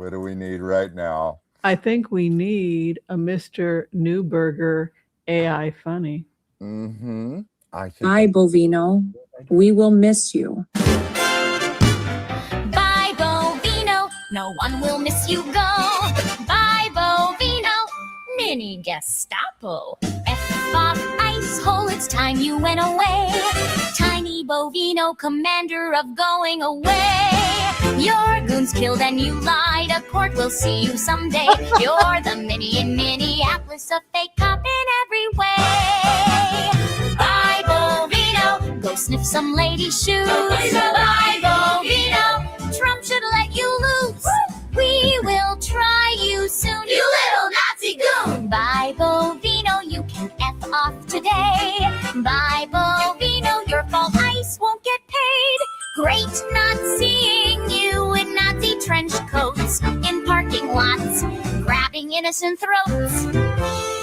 What do we need right now? I think we need a Mr. Newberger AI funny. Mm-hmm. Bye, Bovino. We will miss you. Bye, Bovino. No one will miss you. Go. Bye, Bovino. Mini Gestapo. F off ice hole. It's time you went away. Tiny Bovino, commander of going away. Your goons killed and you lied. A court will see you someday. You're the mini in Minneapolis, a fake cop in every way. Bye, Bovino. Go sniff some lady's shoes. Bye, Bovino. Trump should let you loose. We will try you soon, you little Nazi goon. Bye, Bovino. You can F off today. Bye, Bovino. Your fault ice won't get paid. Great not seeing you in Nazi trench coats, in parking lots, grabbing innocent throats.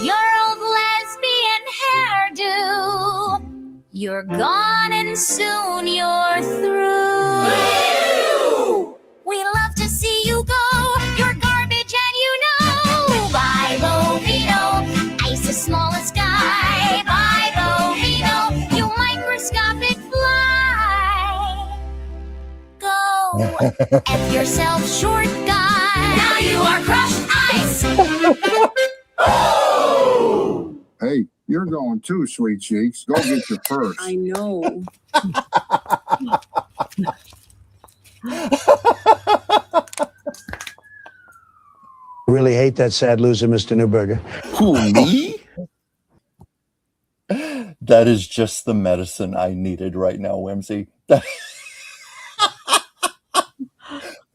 Your old lesbian hairdo. You're gone and soon you're through. We love to see you go. You're garbage and you know. Bye, Bovino. Ice as small as sky. Bye, Bovino. You microscopic fly. Go. F yourself, short guy. Now you are crushed ice. Hey, you're going too, sweet cheeks. Go get your purse. I know. Really hate that sad loser, Mr. Newberger. Who, me? That is just the medicine I needed right now, Whimsy.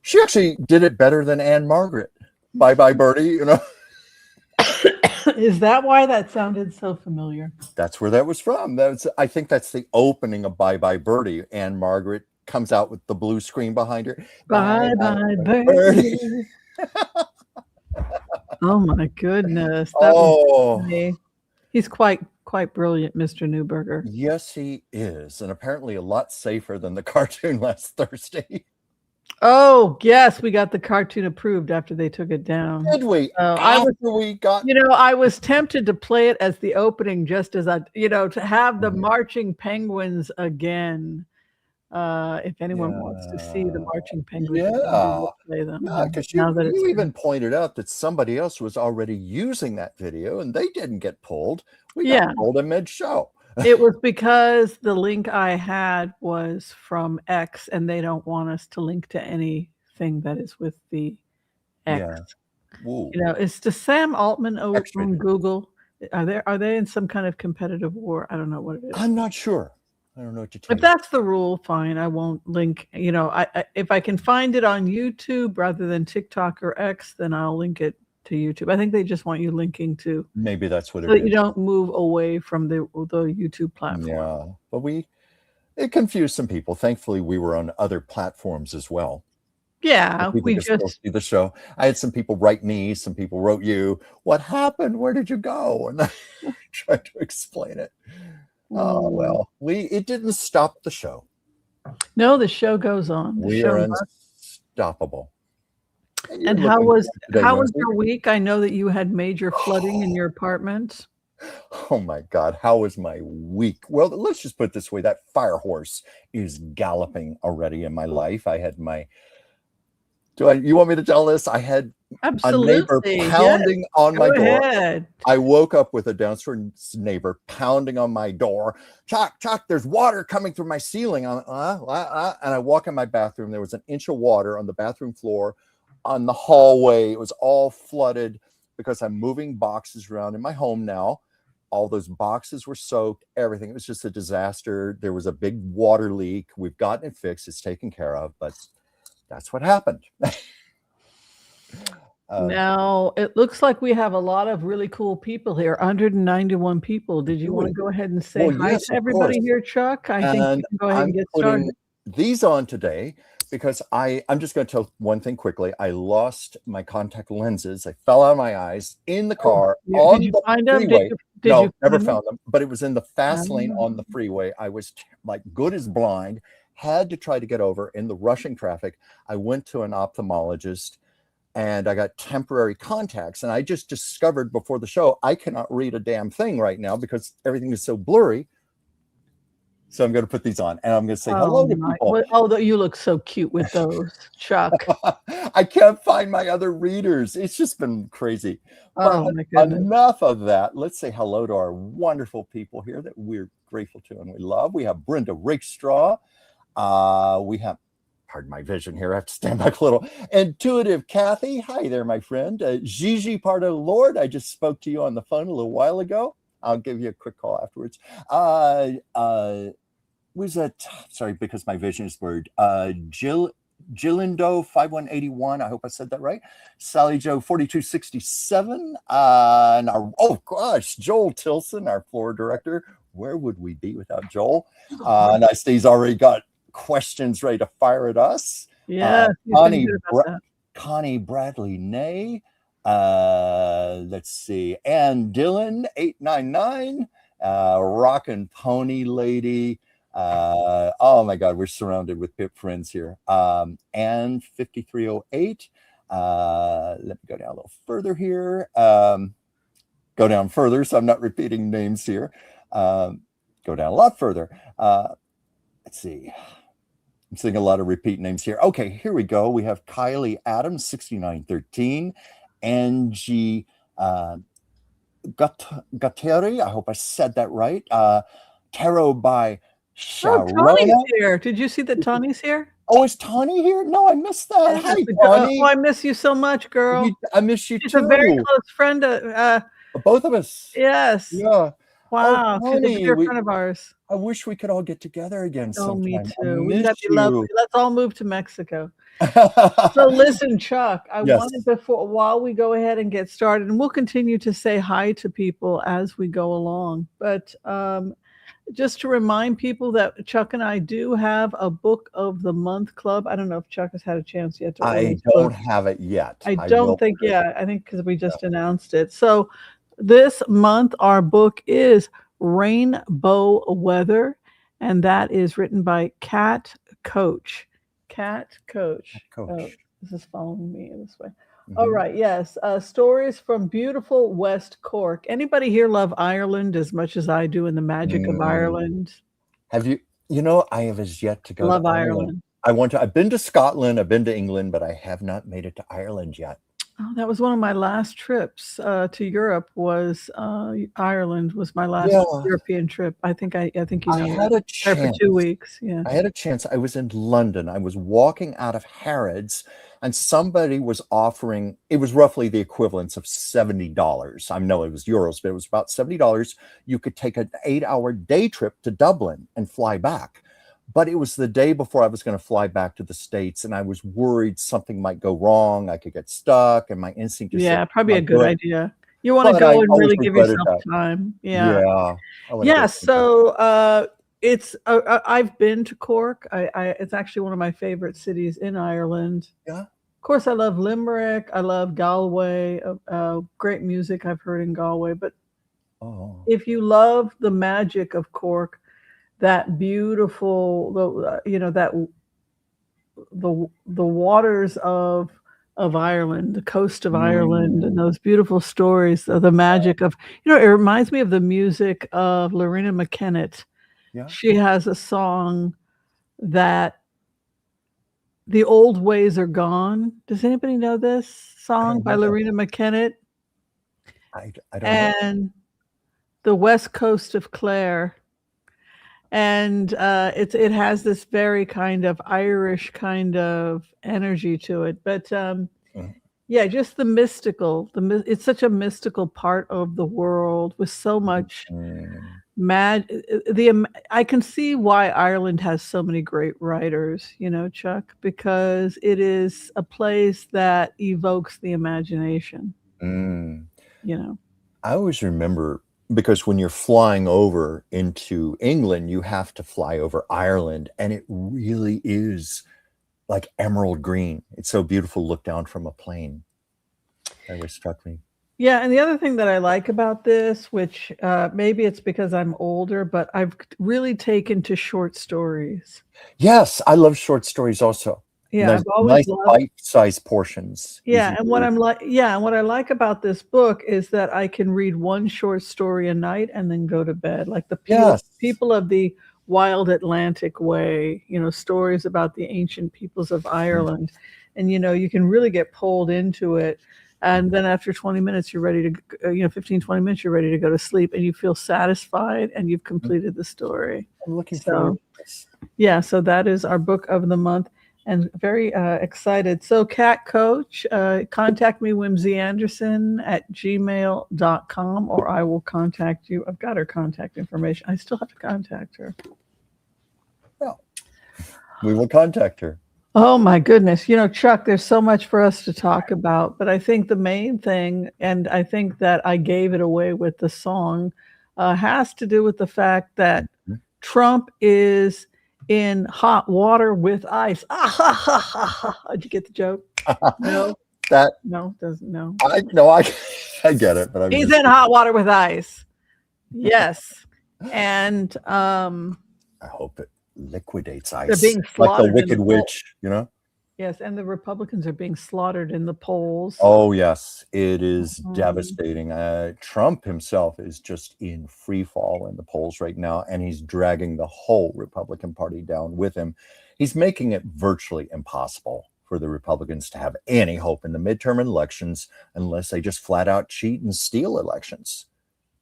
She actually did it better than Anne Margaret. Bye bye, Birdie. You know. Is that why that sounded so familiar? That's where that was from. I think that's the opening of Bye Bye Birdie. Anne Margaret comes out with the blue screen behind her. Bye bye, Birdie. Oh my goodness! That was funny. He's quite brilliant, Mr. Newberger. Yes, he is, and apparently a lot safer than the cartoon last Thursday. Oh yes, we got the cartoon approved after they took it down. Did we? I was tempted to play it as the opening, just as to have the marching penguins again. If anyone wants to see the marching penguins, we'll play them. Because you even pointed out that somebody else was already using that video, and they didn't get pulled. We got pulled in mid-show. It was because the link I had was from X, and they don't want us to link to anything that is with the X. Yeah. It's the Sam Altman over from Google. Are they in some kind of competitive war? I don't know what it is. I'm not sure. I don't know what to tell you. If that's the rule, fine. I won't link. If I can find it on YouTube rather than TikTok or X, then I'll link it to YouTube. I think they just want you linking to. Maybe that's what it is. So you don't move away from the YouTube platform. Yeah, but it confused some people. Thankfully, we were on other platforms as well. Yeah, we just see the show. I had some people write me. Some people wrote you. What happened? Where did you go? And I tried to explain it. Oh well, it didn't stop the show. No, the show goes on. We are unstoppable. And how was your week? I know that you had major flooding in your apartment. Oh my God, how was my week? Well, let's just put it this way: that fire horse is galloping already in my life. I had you want me to tell this? I had a neighbor pounding on my door. I woke up with a downstairs neighbor pounding on my door. Chuck, there's water coming through my ceiling. And I walk in my bathroom. There was an inch of water on the bathroom floor, on the hallway. It was all flooded because I'm moving boxes around in my home now. All those boxes were soaked, everything. It was just a disaster. There was a big water leak. We've gotten it fixed. It's taken care of, but that's what happened. Now, it looks like we have a lot of really cool people here, 191 people. Did you want to go ahead and say hi to everybody here, Chuck? I think we can go ahead and get started. These on today because I'm just going to tell one thing quickly. I lost my contact lenses. I fell out of my eyes in the car on the freeway. No, never found them, but it was in the fast lane on the freeway. I was like good as blind, had to try to get over in the rushing traffic. I went to an ophthalmologist. and I got temporary contacts. And I just discovered before the show, I cannot read a damn thing right now because everything is so blurry. So I'm going to put these on, and I'm going to say hello to people. Oh, you look so cute with those, Chuck. I can't find my other readers. It's just been crazy. Oh, my goodness. Enough of that. Let's say hello to our wonderful people here that we're grateful to and we love. We have Brenda Rakestraw. We have, pardon my vision here, I have to stand back a little. Intuitive Kathy. Hi there, my friend. Gigi Pardo Lord. I just spoke to you on the phone a little while ago. I'll give you a quick call afterwards. Was that, sorry, because my vision is blurred. Gillindo 5181. I hope I said that right. Sally Joe 4267. And our, oh gosh, Joel Tilson, our floor director. Where would we be without Joel? And I see he's already got questions ready to fire at us. Yeah. Connie Bradley Nay. Let's see. Ann Dillon 899. Rockin' Pony Lady. Oh my God, we're surrounded with pip friends here. And 5308. Let me go down a little further here. Go down further, so I'm not repeating names here. Go down a lot further. Let's see. I'm seeing a lot of repeat names here. Okay, here we go. We have Kylie Adams, 6913. Angie Gatteri. I hope I said that right. Tarot by Sharona. Tawny's here. Did you see that Tawny's here? Oh, is Tawny here? No, I missed that. Hi, Tawny. Oh, I miss you so much, girl. I miss you too. She's a very close friend. Both of us. Yes. Yeah. Wow. Oh, Tawny, she's a dear friend of ours. I wish we could all get together again sometime. Me too. That'd be lovely. Let's all move to Mexico. So listen, Chuck, I wanted while we go ahead and get started, and we'll continue to say hi to people as we go along. But just to remind people that Chuck and I do have a book of the month club. I don't know if Chuck has had a chance yet to I don't have it yet. I don't think, I think because we just announced it. So this month, our book is Rainbow Weather, and that is written by Cat Coach. Cat Coach. Oh, this is following me this way. All right. Yes. Stories from beautiful West Cork. Anybody here love Ireland as much as I do, and the magic of Ireland? Have you? You know, I have as yet to go. Love to Ireland. I want to. I've been to Scotland. I've been to England, but I have not made it to Ireland yet. Oh, that was one of my last trips to Europe. Was Ireland was my last European trip. I think you know. I had a chance for 2 weeks. Yeah, I had a chance. I was in London. I was walking out of Harrods, and somebody was offering. It was roughly the equivalent of $70. I know it was euros, but it was about $70. You could take an 8-hour day trip to Dublin and fly back. But it was the day before I was going to fly back to the States, and I was worried something might go wrong. I could get stuck, and my instinct is probably a good idea. You want to go and really give yourself time. Yeah. So it's I've been to Cork. It's actually one of my favorite cities in Ireland. Yeah. Of course, I love Limerick. I love Galway. Great music I've heard in Galway. But if you love the magic of Cork, that beautiful, the waters of Ireland, the coast of Ireland, and those beautiful stories of the magic of, it reminds me of the music of Lorena McKennett. Yeah. She has a song that The Old Ways Are Gone. Does anybody know this song by Lorena McKennett? I don't and know. The West Coast of Clare. And it has this very kind of Irish kind of energy to it, but just the mystical. It's such a mystical part of the world with so much I can see why Ireland has so many great writers, Chuck, because it is a place that evokes the imagination. I always remember. Because when you're flying over into England, you have to fly over Ireland, and it really is like emerald green. It's so beautiful to look down from a plane. That always struck me. Yeah, and the other thing that I like about this, which maybe it's because I'm older, but I've really taken to short stories. Yes, I love short stories also. Yeah, Nice, I've always nice loved. bite-sized portions. Yeah, Easy and to what read. what I like about this book is that I can read one short story a night and then go to bed. Like the Yes. people of the wild Atlantic way, stories about the ancient peoples of Ireland. And you can really get pulled into it. And then after 20 minutes, you're ready to, 15, 20 minutes, you're ready to go to sleep and you feel satisfied and you've completed the story. I'm looking forward So, to this. yeah, so that is our book of the month and very excited. So Cat Coach, contact me, Whimsy Anderson at gmail.com, or I will contact you. I've got her contact information. I still have to contact her. Well, we will contact her. Oh my goodness. Chuck, there's so much for us to talk about, but I think the main thing, and I think that I gave it away with the song, has to do with the fact that Trump is in hot water with ice. Did you get the joke? No, doesn't know. I get it, but He's in hot water with ice. Yes. And I hope it liquidates ice. They're being like slaughtered the Wicked Witch, Yes, and the Republicans are being slaughtered in the polls. Oh, yes. It is devastating. Trump himself is just in free fall in the polls right now, and he's dragging the whole Republican Party down with him. He's making it virtually impossible for the Republicans to have any hope in the midterm elections unless they just flat out cheat and steal elections.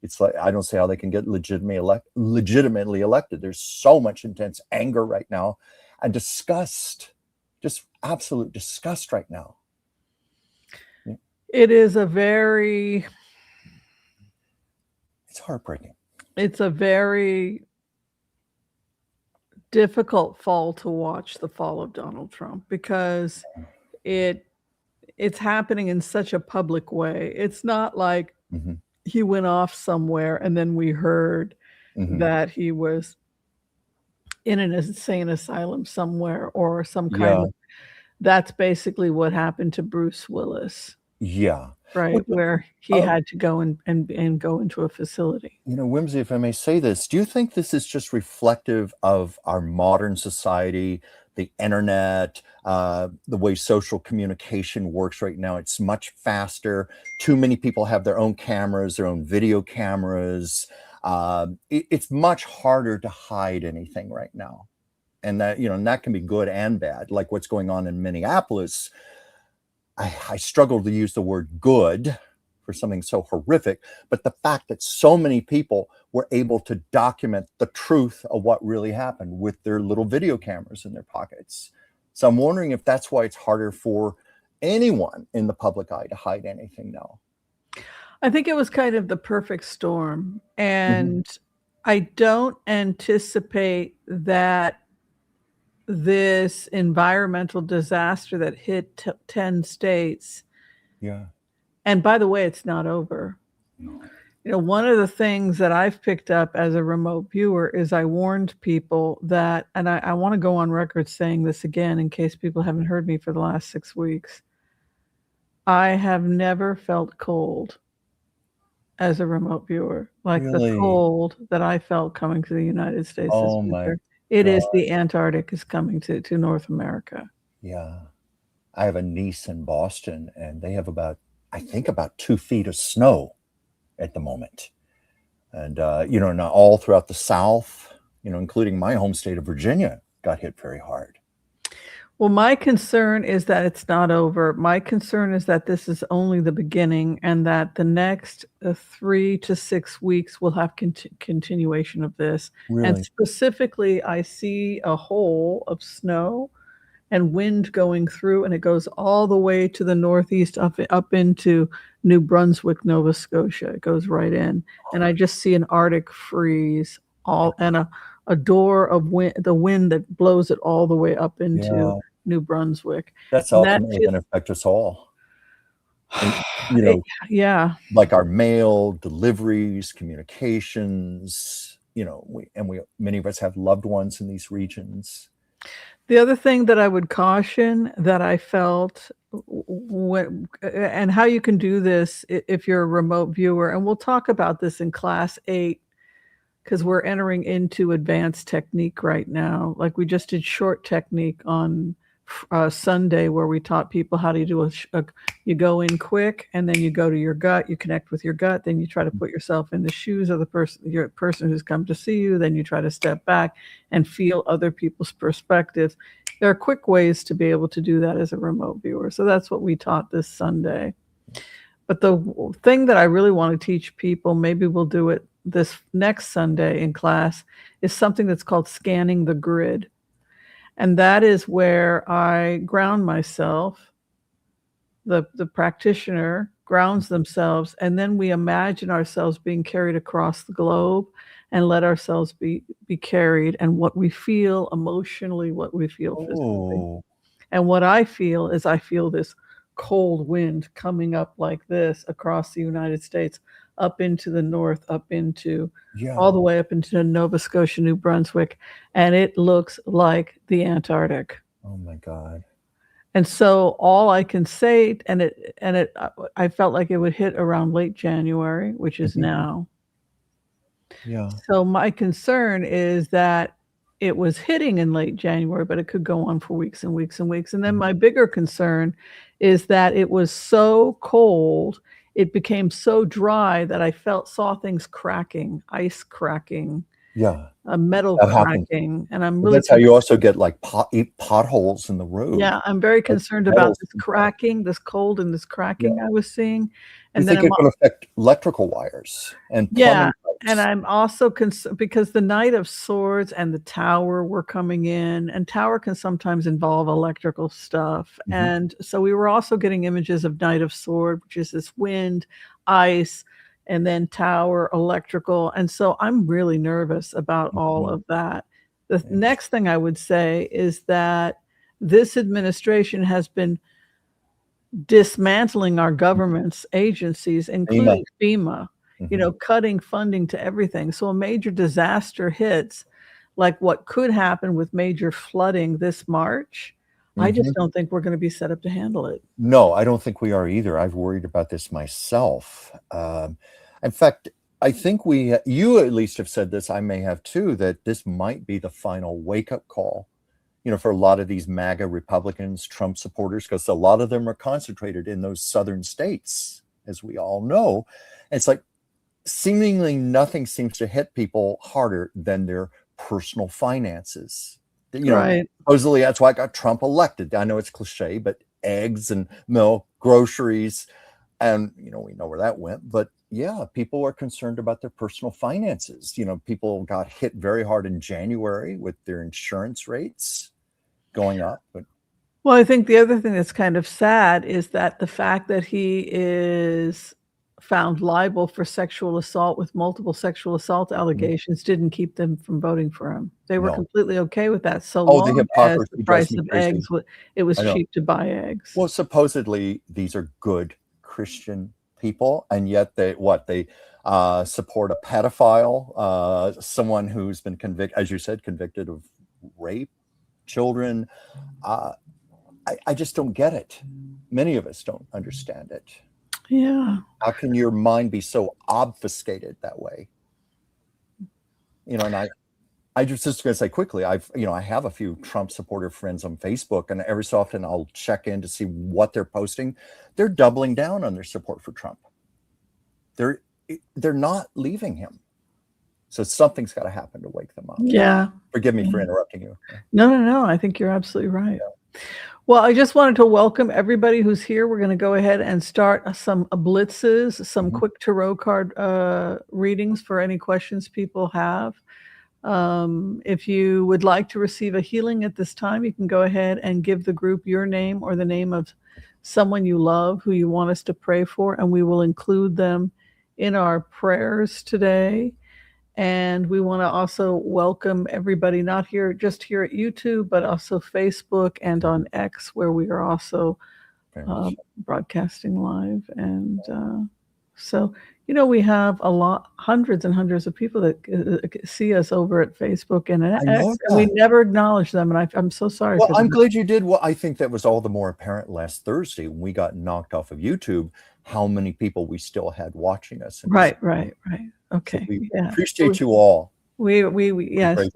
It's like, I don't see how they can get legitimately elected. There's so much intense anger right now and disgust. Just absolute disgust right now. It is it's heartbreaking. It's a very difficult fall to watch, the fall of Donald Trump, because it's happening in such a public way. It's not like he went off somewhere and then we heard that he was in an insane asylum somewhere or some kind of. That's basically what happened to Bruce Willis. Yeah. Right, where he had to go and go into a facility. Whimsy, if I may say this, do you think this is just reflective of our modern society, the internet, the way social communication works right now? It's much faster. Too many people have their own cameras, their own video cameras. It's much harder to hide anything right now. And that, and that can be good and bad. Like what's going on in Minneapolis. I struggle to use the word good for something so horrific, but the fact that so many people were able to document the truth of what really happened with their little video cameras in their pockets. So I'm wondering if that's why it's harder for anyone in the public eye to hide anything now. I think it was kind of the perfect storm. And I don't anticipate that this environmental disaster that hit 10 states. Yeah. And by the way, it's not over. One of the things that I've picked up as a remote viewer is I warned people that, and I want to go on record saying this again in case people haven't heard me for the last 6 weeks. I have never felt cold as a remote viewer, like the cold that I felt coming to the United States this winter. It is the Antarctic is coming to North America. Yeah. I have a niece in Boston and they have about 2 feet of snow at the moment. And, not all throughout the South, including my home state of Virginia, got hit very hard. Well, my concern is that it's not over. My concern is that this is only the beginning and that the next 3 to 6 weeks will have continuation of this. Really? And specifically, I see a hole of snow and wind going through, and it goes all the way to the northeast up into New Brunswick, Nova Scotia. It goes right in. And I just see an Arctic freeze and a door of wind, the wind that blows it all the way up into New Brunswick. That's ultimately going to affect us all. And, like our mail, deliveries, communications, many of us have loved ones in these regions. The other thing that I would caution that I felt and how you can do this if you're a remote viewer, and we'll talk about this in class 8, because we're entering into advanced technique right now. Like we just did short technique on Sunday where we taught people how to do you go in quick and then you go to your gut, you connect with your gut, then you try to put yourself in the shoes of the person who's come to see you, then you try to step back and feel other people's perspectives. There are quick ways to be able to do that as a remote viewer. So that's what we taught this Sunday. But the thing that I really want to teach people, maybe we'll do it this next Sunday in class, is something that's called scanning the grid. And that is where I ground myself. The practitioner grounds themselves, and then we imagine ourselves being carried across the globe and let ourselves be carried, and what we feel emotionally, what we feel physically. And what I feel is I feel this cold wind coming up like this across the United States, up into the north, up into all the way up into Nova Scotia, New Brunswick, and it looks like the Antarctic. Oh my God. And so all I can say, I felt like it would hit around late January, which is now. Yeah. So my concern is that it was hitting in late January, but it could go on for weeks and weeks and weeks. And then my bigger concern is that it was so cold, it became so dry that I saw things cracking, ice cracking, metal cracking. And I'm really that's how you also get like potholes in the road. Yeah, I'm very concerned about this cracking, this cold and this cracking I was seeing. And then it can affect electrical wires and plumbing pipes. And I'm also concerned because the Knight of Swords and the Tower were coming in, and Tower can sometimes involve electrical stuff. And so we were also getting images of Knight of Sword, which is this wind, ice, and then Tower, electrical. And so I'm really nervous about all of that. The next thing I would say is that this administration has been dismantling our government's agencies, including FEMA, cutting funding to everything. So a major disaster hits, like what could happen with major flooding this March. I just don't think we're going to be set up to handle it. No, I don't think we are either. I've worried about this myself. In fact, I think you at least have said this, I may have too, that this might be the final wake-up call, for a lot of these MAGA Republicans, Trump supporters, because a lot of them are concentrated in those southern states, as we all know. And it's like seemingly nothing seems to hit people harder than their personal finances. Supposedly that's why I got Trump elected. I know it's cliche, but eggs and milk, groceries, and we know where that went. But yeah, people are concerned about their personal finances. People got hit very hard in January with their insurance rates going up. Well, I think the other thing that's kind of sad is that the fact that he is found liable for sexual assault with multiple sexual assault allegations didn't keep them from voting for him. They were completely okay with that so long as the price of eggs, it was cheap to buy eggs. Well, supposedly these are good Christian people, and yet they support a pedophile, someone who's been convicted, as you said, convicted of rape, children. I just don't get it. Many of us don't understand it. Yeah. How can your mind be so obfuscated that way? And I just going to say quickly, I have a few Trump supporter friends on Facebook, and every so often I'll check in to see what they're posting. They're doubling down on their support for Trump. They're not leaving him. So something's got to happen to wake them up. Yeah. Forgive me for interrupting you. No. I think you're absolutely right. Yeah. Well, I just wanted to welcome everybody who's here. We're going to go ahead and start some blitzes, some quick tarot card readings for any questions people have. If you would like to receive a healing at this time, you can go ahead and give the group your name or the name of someone you love who you want us to pray for, and we will include them in our prayers today. And we want to also welcome everybody, not just here at YouTube, but also Facebook and on X, where we are also broadcasting live. And so, we have hundreds and hundreds of people that see us over at Facebook and at X, and we never acknowledge them. And I'm so sorry. Well, I'm glad you did. Well, I think that was all the more apparent last Thursday when we got knocked off of YouTube, how many people we still had watching us. Right. Okay. So we appreciate you all. We yes.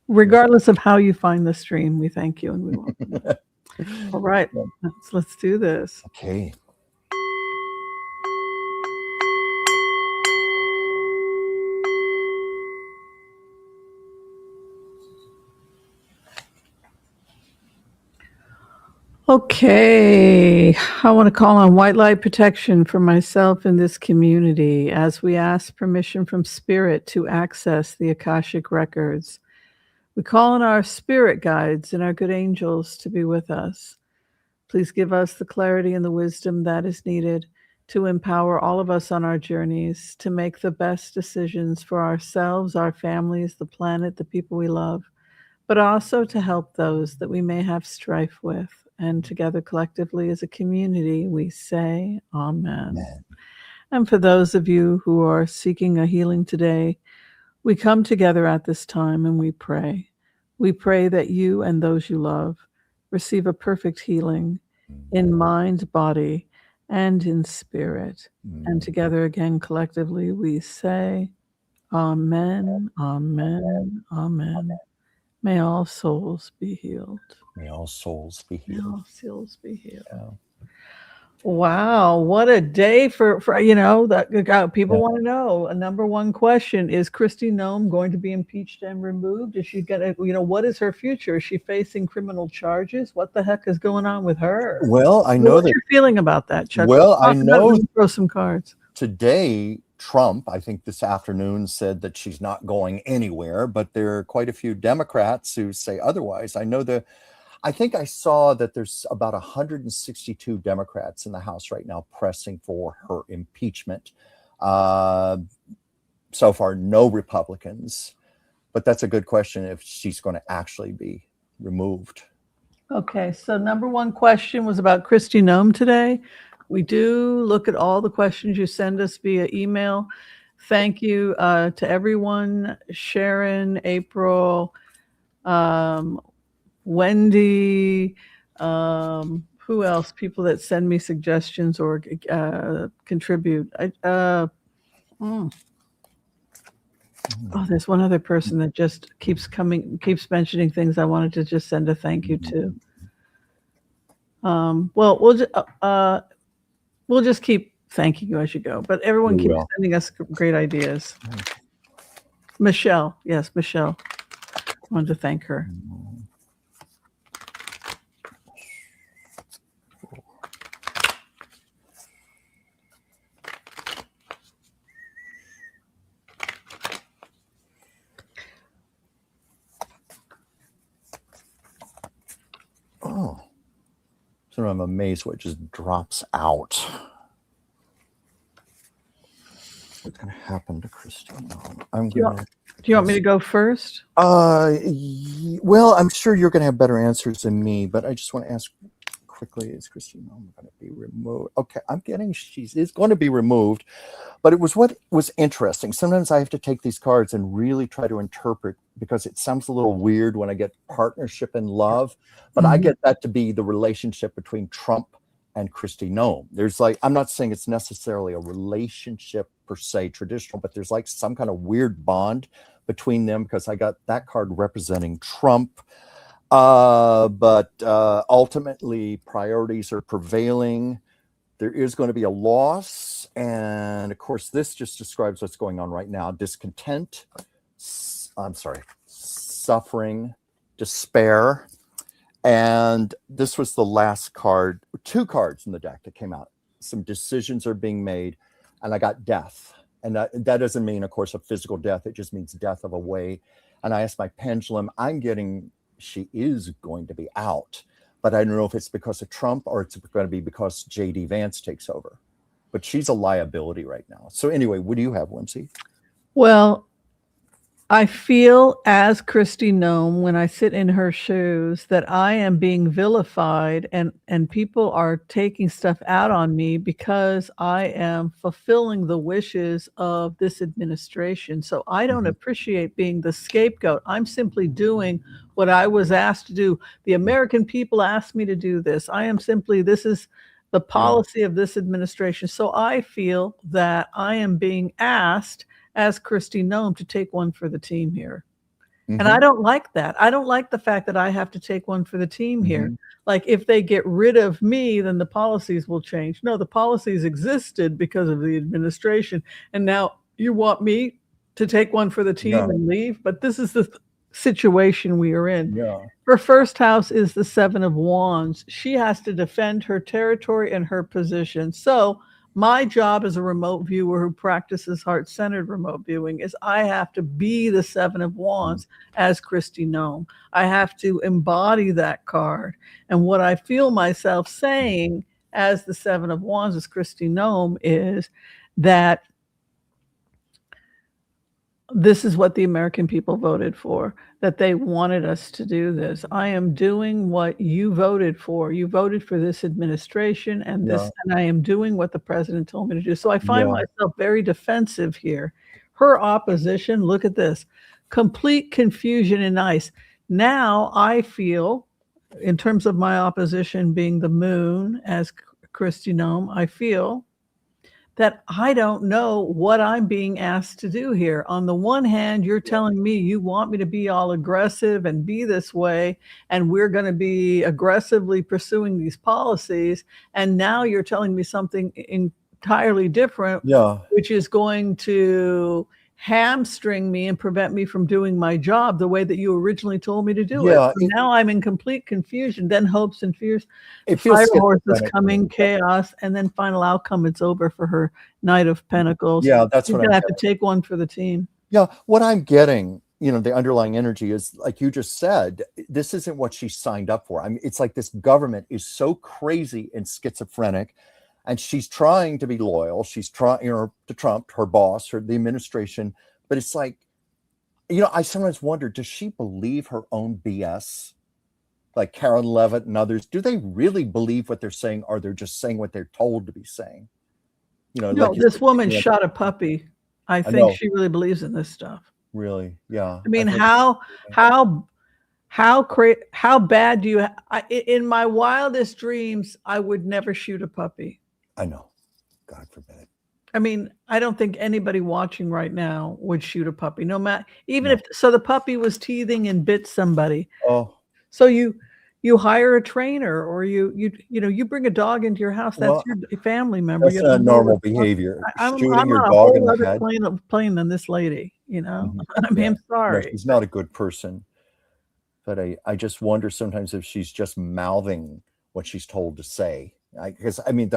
Regardless of how you find the stream, we thank you and we welcome you. All right, let's do this. Okay. Okay, I want to call on white light protection for myself and this community as we ask permission from Spirit to access the Akashic records. We call on our spirit guides and our good angels to be with us. Please give us the clarity and the wisdom that is needed to empower all of us on our journeys to make the best decisions for ourselves, our families, the planet, the people we love, but also to help those that we may have strife with. And together collectively as a community, we say Amen. Amen. And for those of you who are seeking a healing today, we come together at this time and we pray. We pray that you and those you love receive a perfect healing in mind, body, and in spirit. And together again, collectively, we say Amen, Amen, Amen. May all souls be healed. May all souls be May healed. all souls be healed. Yeah. Wow, what a day for that people want to know. A number one question: is Kristi Noem going to be impeached and removed? Is she gonna, what is her future? Is she facing criminal charges? What the heck is going on with her? Well, I know What's that. your feeling about that, Chuck? Well, I know throw some cards. Today, Trump, I think this afternoon, said that she's not going anywhere, but there are quite a few Democrats who say otherwise. I think I saw that there's about 162 Democrats in the House right now pressing for her impeachment. So far, no Republicans, but that's a good question if she's going to actually be removed. Okay, so number one question was about Kristi Noem today. We do look at all the questions you send us via email. Thank you to everyone, Sharon, April, Wendy, who else? People that send me suggestions or contribute. There's one other person that just keeps mentioning things I wanted to just send a thank you to. Well, we'll just keep thanking you as you go, but everyone keeps sending us great ideas. Michelle, yes, Michelle. I wanted to thank her. Oh, so I'm amazed what just drops out. What's going to happen to Kristi? Do you want me to go first? Well, I'm sure you're going to have better answers than me, but I just want to ask quickly, is Kristi Noem going to be removed? Okay, I'm getting she is going to be removed, but it was what was interesting. Sometimes I have to take these cards and really try to interpret, because it sounds a little weird when I get partnership and love, but I get that to be the relationship between Trump and Kristi Noem. There's I'm not saying it's necessarily a relationship per se traditional, but there's some kind of weird bond between them, because I got that card representing Trump. But ultimately priorities are prevailing. There is going to be a loss. And of course, this just describes what's going on right now. Discontent, suffering, despair. And this was the last card, 2 cards in the deck that came out. Some decisions are being made, and I got death. And that doesn't mean, of course, a physical death. It just means death of a way. And I asked my pendulum, I'm getting, she is going to be out, but I don't know if it's because of Trump or it's going to be because J.D. Vance takes over. But she's a liability right now. So anyway, what do you have, Whimsy? Well, I feel as Kristi Noem, when I sit in her shoes, that I am being vilified and people are taking stuff out on me because I am fulfilling the wishes of this administration. So I don't appreciate being the scapegoat. I'm simply doing what I was asked to do. The American people asked me to do this. This is the policy of this administration. So I feel that I am being asked as Kristi Noem to take one for the team here. And I don't like that. I don't like the fact that I have to take one for the team here. Like, if they get rid of me, then the policies will change. No, the policies existed because of the administration. And now you want me to take one for the team and leave? But this is the situation we are in. Her first house is the Seven of Wands. She has to defend her territory and her position. So my job as a remote viewer who practices heart-centered remote viewing is I have to be the Seven of Wands as Kristi Noem. I have to embody that card. And what I feel myself saying as the Seven of Wands as Kristi Noem is that this is what the American people voted for, that they wanted us to do this. I am doing what you voted for. You voted for this administration and this, and I am doing what the president told me to do. So I find myself very defensive here. Her opposition, look at this, complete confusion and ice. Now I feel, in terms of my opposition being the moon as Kristi Noem, I feel that I don't know what I'm being asked to do here. On the one hand, you're telling me you want me to be all aggressive and be this way, and we're going to be aggressively pursuing these policies. And now you're telling me something entirely different, which is going to hamstring me and prevent me from doing my job the way that you originally told me to do it. So now I'm in complete confusion, then hopes and fears. Fire horse is coming, chaos, and then final outcome, it's over for her Knight of Pentacles. That's She's what gonna have to take one for the team. What I'm getting, the underlying energy is, like you just said, this isn't what she signed up for. I mean, it's like this government is so crazy and schizophrenic. And she's trying to be loyal. She's trying, to Trump, her boss, the administration. But it's like, I sometimes wonder, does she believe her own BS? Like Karen Levitt and others, do they really believe what they're saying, or they're just saying what they're told to be saying? No, like this woman shot a puppy. I think she really believes in this stuff. Really? Yeah. I mean, how bad do you? In my wildest dreams, I would never shoot a puppy. I know. God forbid. I mean, I don't think anybody watching right now would shoot a puppy, no matter, even if the puppy was teething and bit somebody. So you hire a trainer, or you bring a dog into your house. That's your family member. That's not normal behavior. I'm Shooting your on a dog in whole the other head. plane than this lady. I mean, I'm sorry. No, she's not a good person. But I just wonder sometimes if she's just mouthing what she's told to say. Because I mean,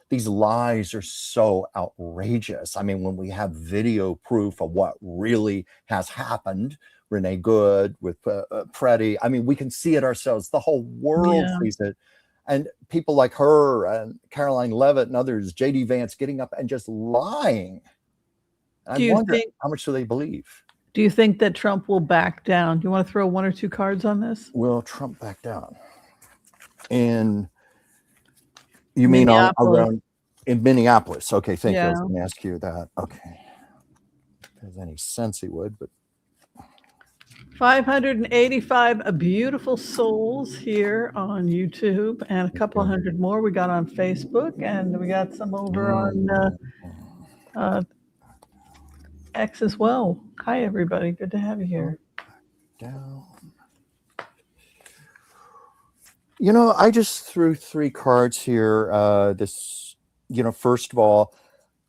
these lies are so outrageous. I mean, when we have video proof of what really has happened, Renee Good with Freddie, I mean, we can see it ourselves. The whole world sees it. And people like her and Caroline Levitt and others, JD Vance, getting up and just lying. I wonder how much do they believe? Do you think that Trump will back down? Do you want to throw one or two cards on this? Will Trump back down? And you mean around in Minneapolis? Okay, thank you. I was going to ask you that. Okay. If there's any sense he would, but 585 beautiful souls here on YouTube, and a couple of hundred more we got on Facebook, and we got some over on X as well. Hi, everybody. Good to have you here. Down. I just threw three cards here. First of all,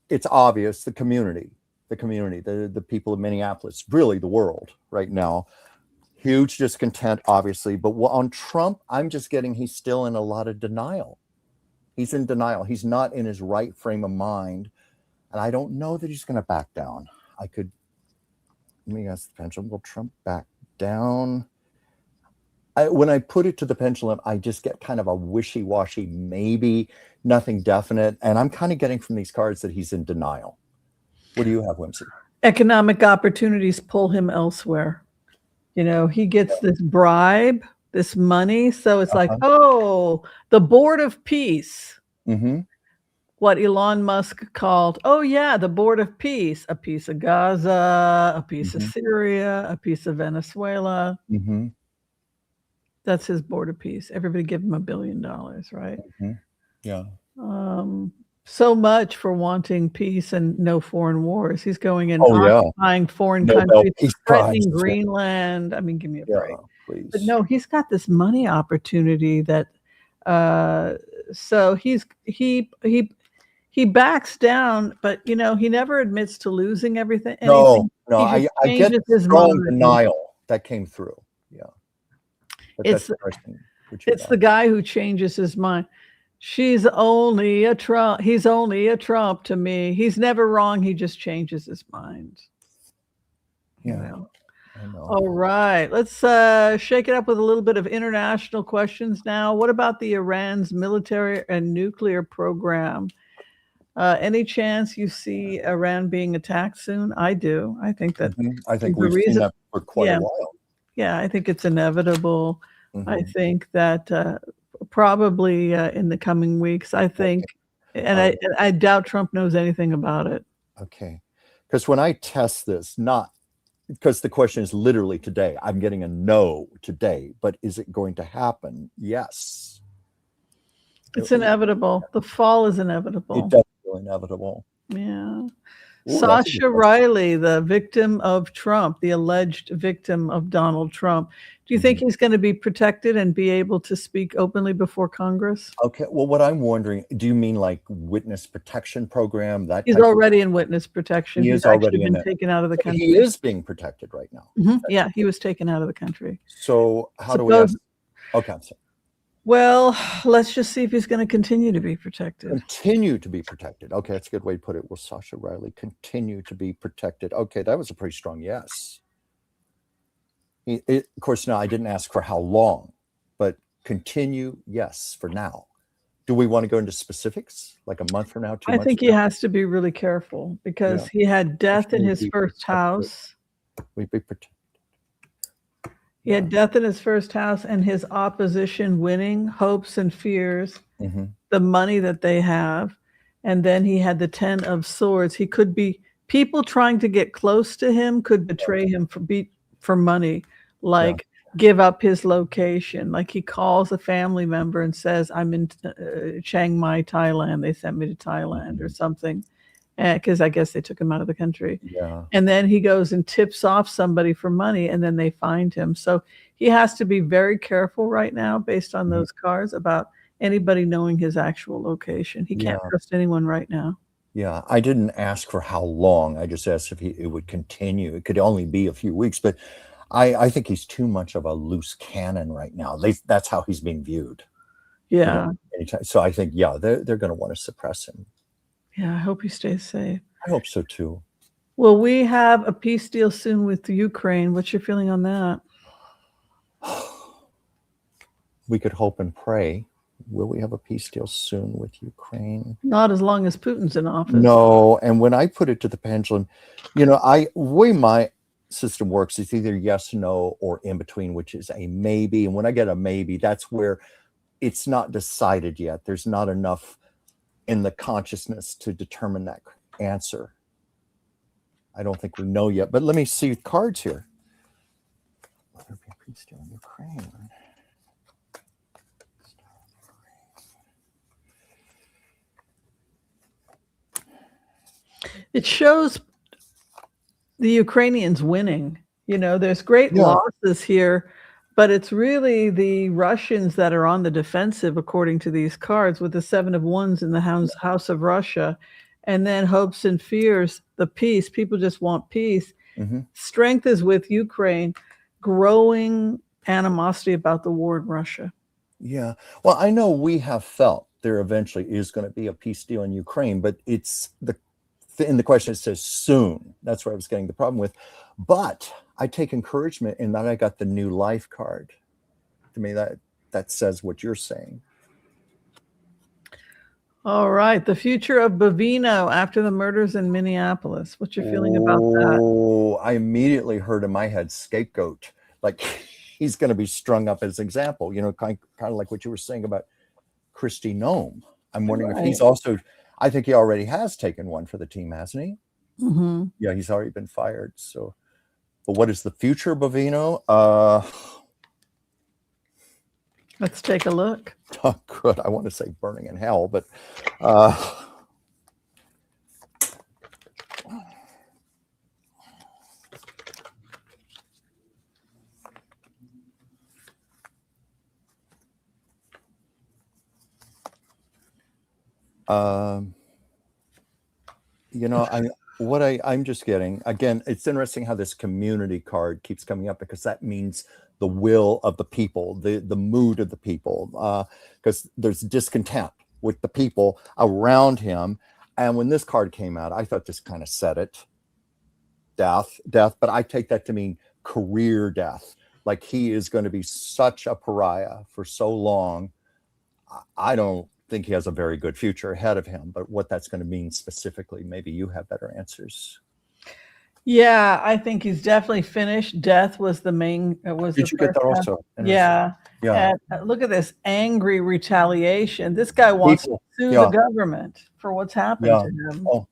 it's obvious the community, the people of Minneapolis, really the world right now. Huge discontent, obviously. But on Trump, I'm just getting he's still in a lot of denial. He's in denial. He's not in his right frame of mind. And I don't know that he's going to back down. Let me ask the pendulum. Will Trump back down? When I put it to the pendulum, I just get kind of a wishy-washy, maybe, nothing definite. And I'm kind of getting from these cards that he's in denial. What do you have, Whimsy? Economic opportunities pull him elsewhere. He gets this bribe, this money. So it's like, the Board of Peace. Mm-hmm. What Elon Musk called, the Board of Peace. A piece of Gaza, a piece of Syria, a piece of Venezuela. Mm-hmm. That's his Board of Peace. Everybody give him $1 billion, right? Mm-hmm. Yeah. so much for wanting peace and no foreign wars. He's going and Oh, yeah. occupying foreign Nobel countries, Peace threatening Prize. Greenland. I mean, give me a break. Please. But no, he's got this money opportunity that so he backs down, but he never admits to losing everything. No, He just I get changes his strong mind. denial that came through. Yeah. But It's that's interesting. what you It's got. the guy who changes his mind. She's only a Trump. He's only a Trump to me. He's never wrong. He just changes his mind. You Yeah. know. I know. All right. Let's shake it up with a little bit of international questions now. What about the Iran's military and nuclear program? Any chance you see Iran being attacked soon? I do. I think that I think the we've seen reason- that for quite yeah. a while. Yeah, I think it's inevitable. I Mhm. think that probably in the coming weeks, I think, and I doubt Trump knows anything about it. Okay. Because when I test this, not because the question is literally today, I'm getting a no today, but is it going to happen? Yes. It's inevitable. The fall is inevitable. It's definitely inevitable. Yeah. Ooh, that's a good Sasha question. Riley, the victim of Trump, the alleged victim of Donald Trump. Do you think he's going to be protected and be able to speak openly before Congress? Okay. Well, what I'm wondering, do you mean like witness protection program? That He's type of- already in witness protection. He He's is already actually in been it. taken out of the So country. he is being protected right now. Mhm. Yeah, he was taken out of the country. So how do we Suppose- ask? Okay, I'm sorry. Well, let's just see if he's going to continue to be protected. Continue to be protected. Okay, that's a good way to put it. Will Sasha Riley continue to be protected? Okay, that was a pretty strong yes. Of course, now I didn't ask for how long, but continue, yes, for now. Do we want to go into specifics, like a month from now, 2 I months think from he now? has to be really careful because Yeah. he had death in Continue his to be first protected. house. We'd be protected. He had death in his first house and his opposition winning, hopes and fears, the money that they have. And then he had the 10 of swords. He could be, people trying to get close to him could betray him for money, like give up his location. Like he calls a family member and says, I'm in Chiang Mai, Thailand. They sent me to Thailand or something. Because I guess they took him out of the country. Yeah. And then he goes and tips off somebody for money and then they find him. So he has to be very careful right now based on those cards about anybody knowing his actual location. He can't trust anyone right now. Yeah, I didn't ask for how long. I just asked if it would continue. It could only be a few weeks, but I think he's too much of a loose cannon right now. That's how he's being viewed. Yeah. So I think, they're going to want to suppress him. Yeah, I hope he stays safe. I hope so too. Will we have a peace deal soon with Ukraine? What's your feeling on that? We could hope and pray. Will we have a peace deal soon with Ukraine? Not as long as Putin's in office. No. And when I put it to the pendulum, way my system works is either yes, no, or in between, which is a maybe. And when I get a maybe, that's where it's not decided yet. There's not enough in the consciousness to determine that answer. I don't think we know yet, but let me see cards here. Will there be a peace deal in Ukraine? It shows the Ukrainians winning. There's great losses here, but it's really the Russians that are on the defensive, according to these cards, with the 7 of Wands in the House of Russia. And then hopes and fears, the peace. People just want peace. Strength is with Ukraine, growing animosity about the war in Russia. Yeah. Well, I know we have felt there eventually is going to be a peace deal in Ukraine, but it's in the question it says soon. That's where I was getting the problem with. But I take encouragement in that I got the new life card. To me, that says what you're saying. All right. The future of Bovino after the murders in Minneapolis. What's your feeling about that? Oh, I immediately heard in my head scapegoat. Like he's going to be strung up as example, kind of like what you were saying about Kristi Noem. I'm wondering if he's also, I think he already has taken one for the team, hasn't he? Yeah, he's already been fired. So, but what is the future of Bovino? Let's take a look. Oh, good. I want to say burning in hell, but I'm just getting, again, it's interesting how this community card keeps coming up, because that means the will of the people, the mood of the people, because there's discontent with the people around him. And when this card came out, I thought this kind of said it, death, but I take that to mean career death. Like he is going to be such a pariah for so long. I don't think he has a very good future ahead of him, but what that's going to mean specifically, maybe you have better answers. Yeah, I think he's definitely finished. Death was the main. Did you get that also? Yeah. And look at this angry retaliation. This guy wants to sue the government for what's happened to him. Oh,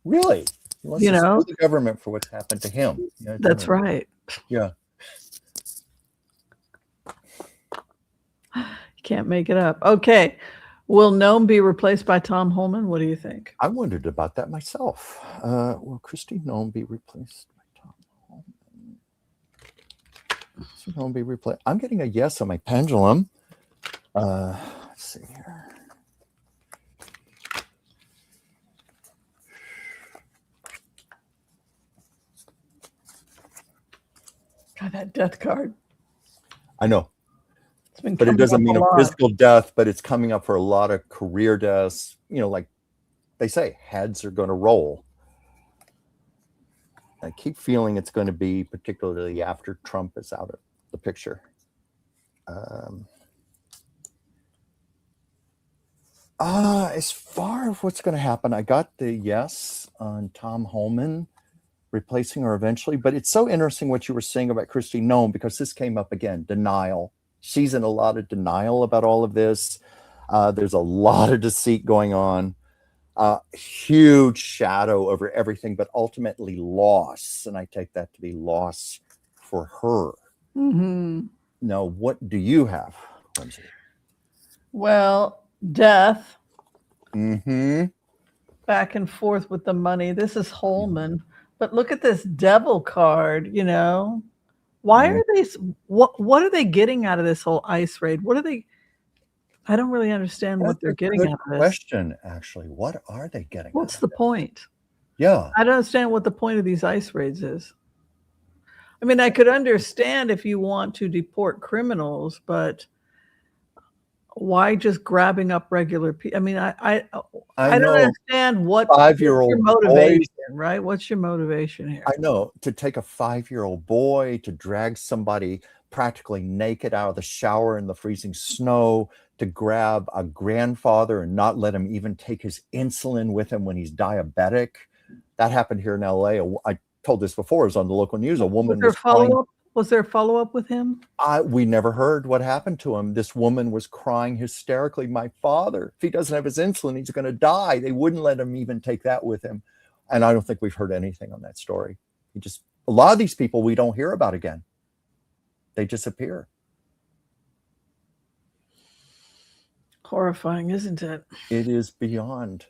really? He wants to sue the government for what's happened to him. That's right. Yeah. You can't make it up. Okay. Will Noem be replaced by Tom Holman? What do you think? I wondered about that myself. Will Kristi Noem be replaced by Tom Holman? Kristi Noem be replaced? I'm getting a yes on my pendulum. Let's see here. God, that death card. I know. But it doesn't mean a physical death, but it's coming up for a lot of career deaths. Like they say, heads are going to roll. I keep feeling it's going to be particularly after Trump is out of the picture. As far as what's going to happen, I got the yes on Tom Holman replacing her eventually. But it's so interesting what you were saying about Kristi Noem, because this came up again, denial. She's in a lot of denial about all of this. There's a lot of deceit going on. Huge shadow over everything, but ultimately loss. And I take that to be loss for her. Mm-hmm. Now, what do you have, Whimsy? Well, death. Mm-hmm. Back and forth with the money. This is Holman. But look at this devil card, Why are they, what are they getting out of this whole ICE raid? What are they, I don't really understand what they're getting out of this. Question, actually. What are they getting? What's the point? Yeah. I don't understand what the point of these ICE raids is. I mean, I could understand if you want to deport criminals, but why just grabbing up regular people? I mean, I don't understand what 5-year-old your motivation, right? What's your motivation here? I know, to take a 5-year-old boy, to drag somebody practically naked out of the shower in the freezing snow, to grab a grandfather and not let him even take his insulin with him when he's diabetic. That happened here in LA. I told this before, it was on the local news. A woman Was there a follow-up with him? We never heard what happened to him. This woman was crying hysterically. My father, if he doesn't have his insulin, he's going to die. They wouldn't let him even take that with him. And I don't think we've heard anything on that story. A lot of these people we don't hear about again. They disappear. Horrifying, isn't it? It is beyond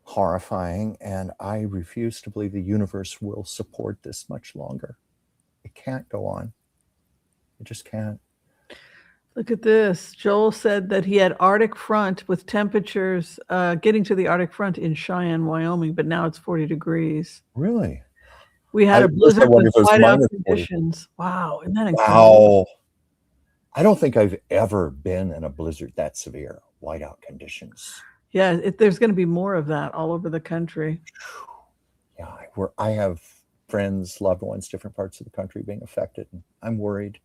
horrifying. And I refuse to believe the universe will support this much longer. It can't go on. It just can't. Look at this. Joel said that he had Arctic front with temperatures getting to the Arctic front in Cheyenne, Wyoming, but now it's 40 degrees. Really? We had a blizzard with whiteout conditions. Wow. Isn't that incredible? Wow. I don't think I've ever been in a blizzard that severe. Whiteout conditions. Yeah, there's going to be more of that all over the country. Yeah, I have friends, loved ones, different parts of the country being affected. And I'm worried.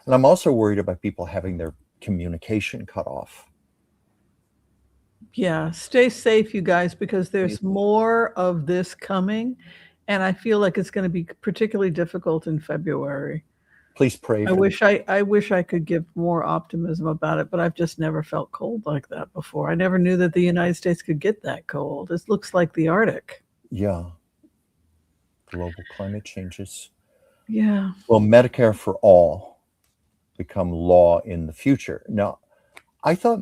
And I'm also worried about people having their communication cut off. Yeah, stay safe, you guys, because there's more of this coming. And I feel like it's going to be particularly difficult in February. Please pray. I wish I could give more optimism about it, but I've just never felt cold like that before. I never knew that the United States could get that cold. It looks like the Arctic. Yeah. Global climate changes. Yeah. Will Medicare for all become law in the future? Now, I thought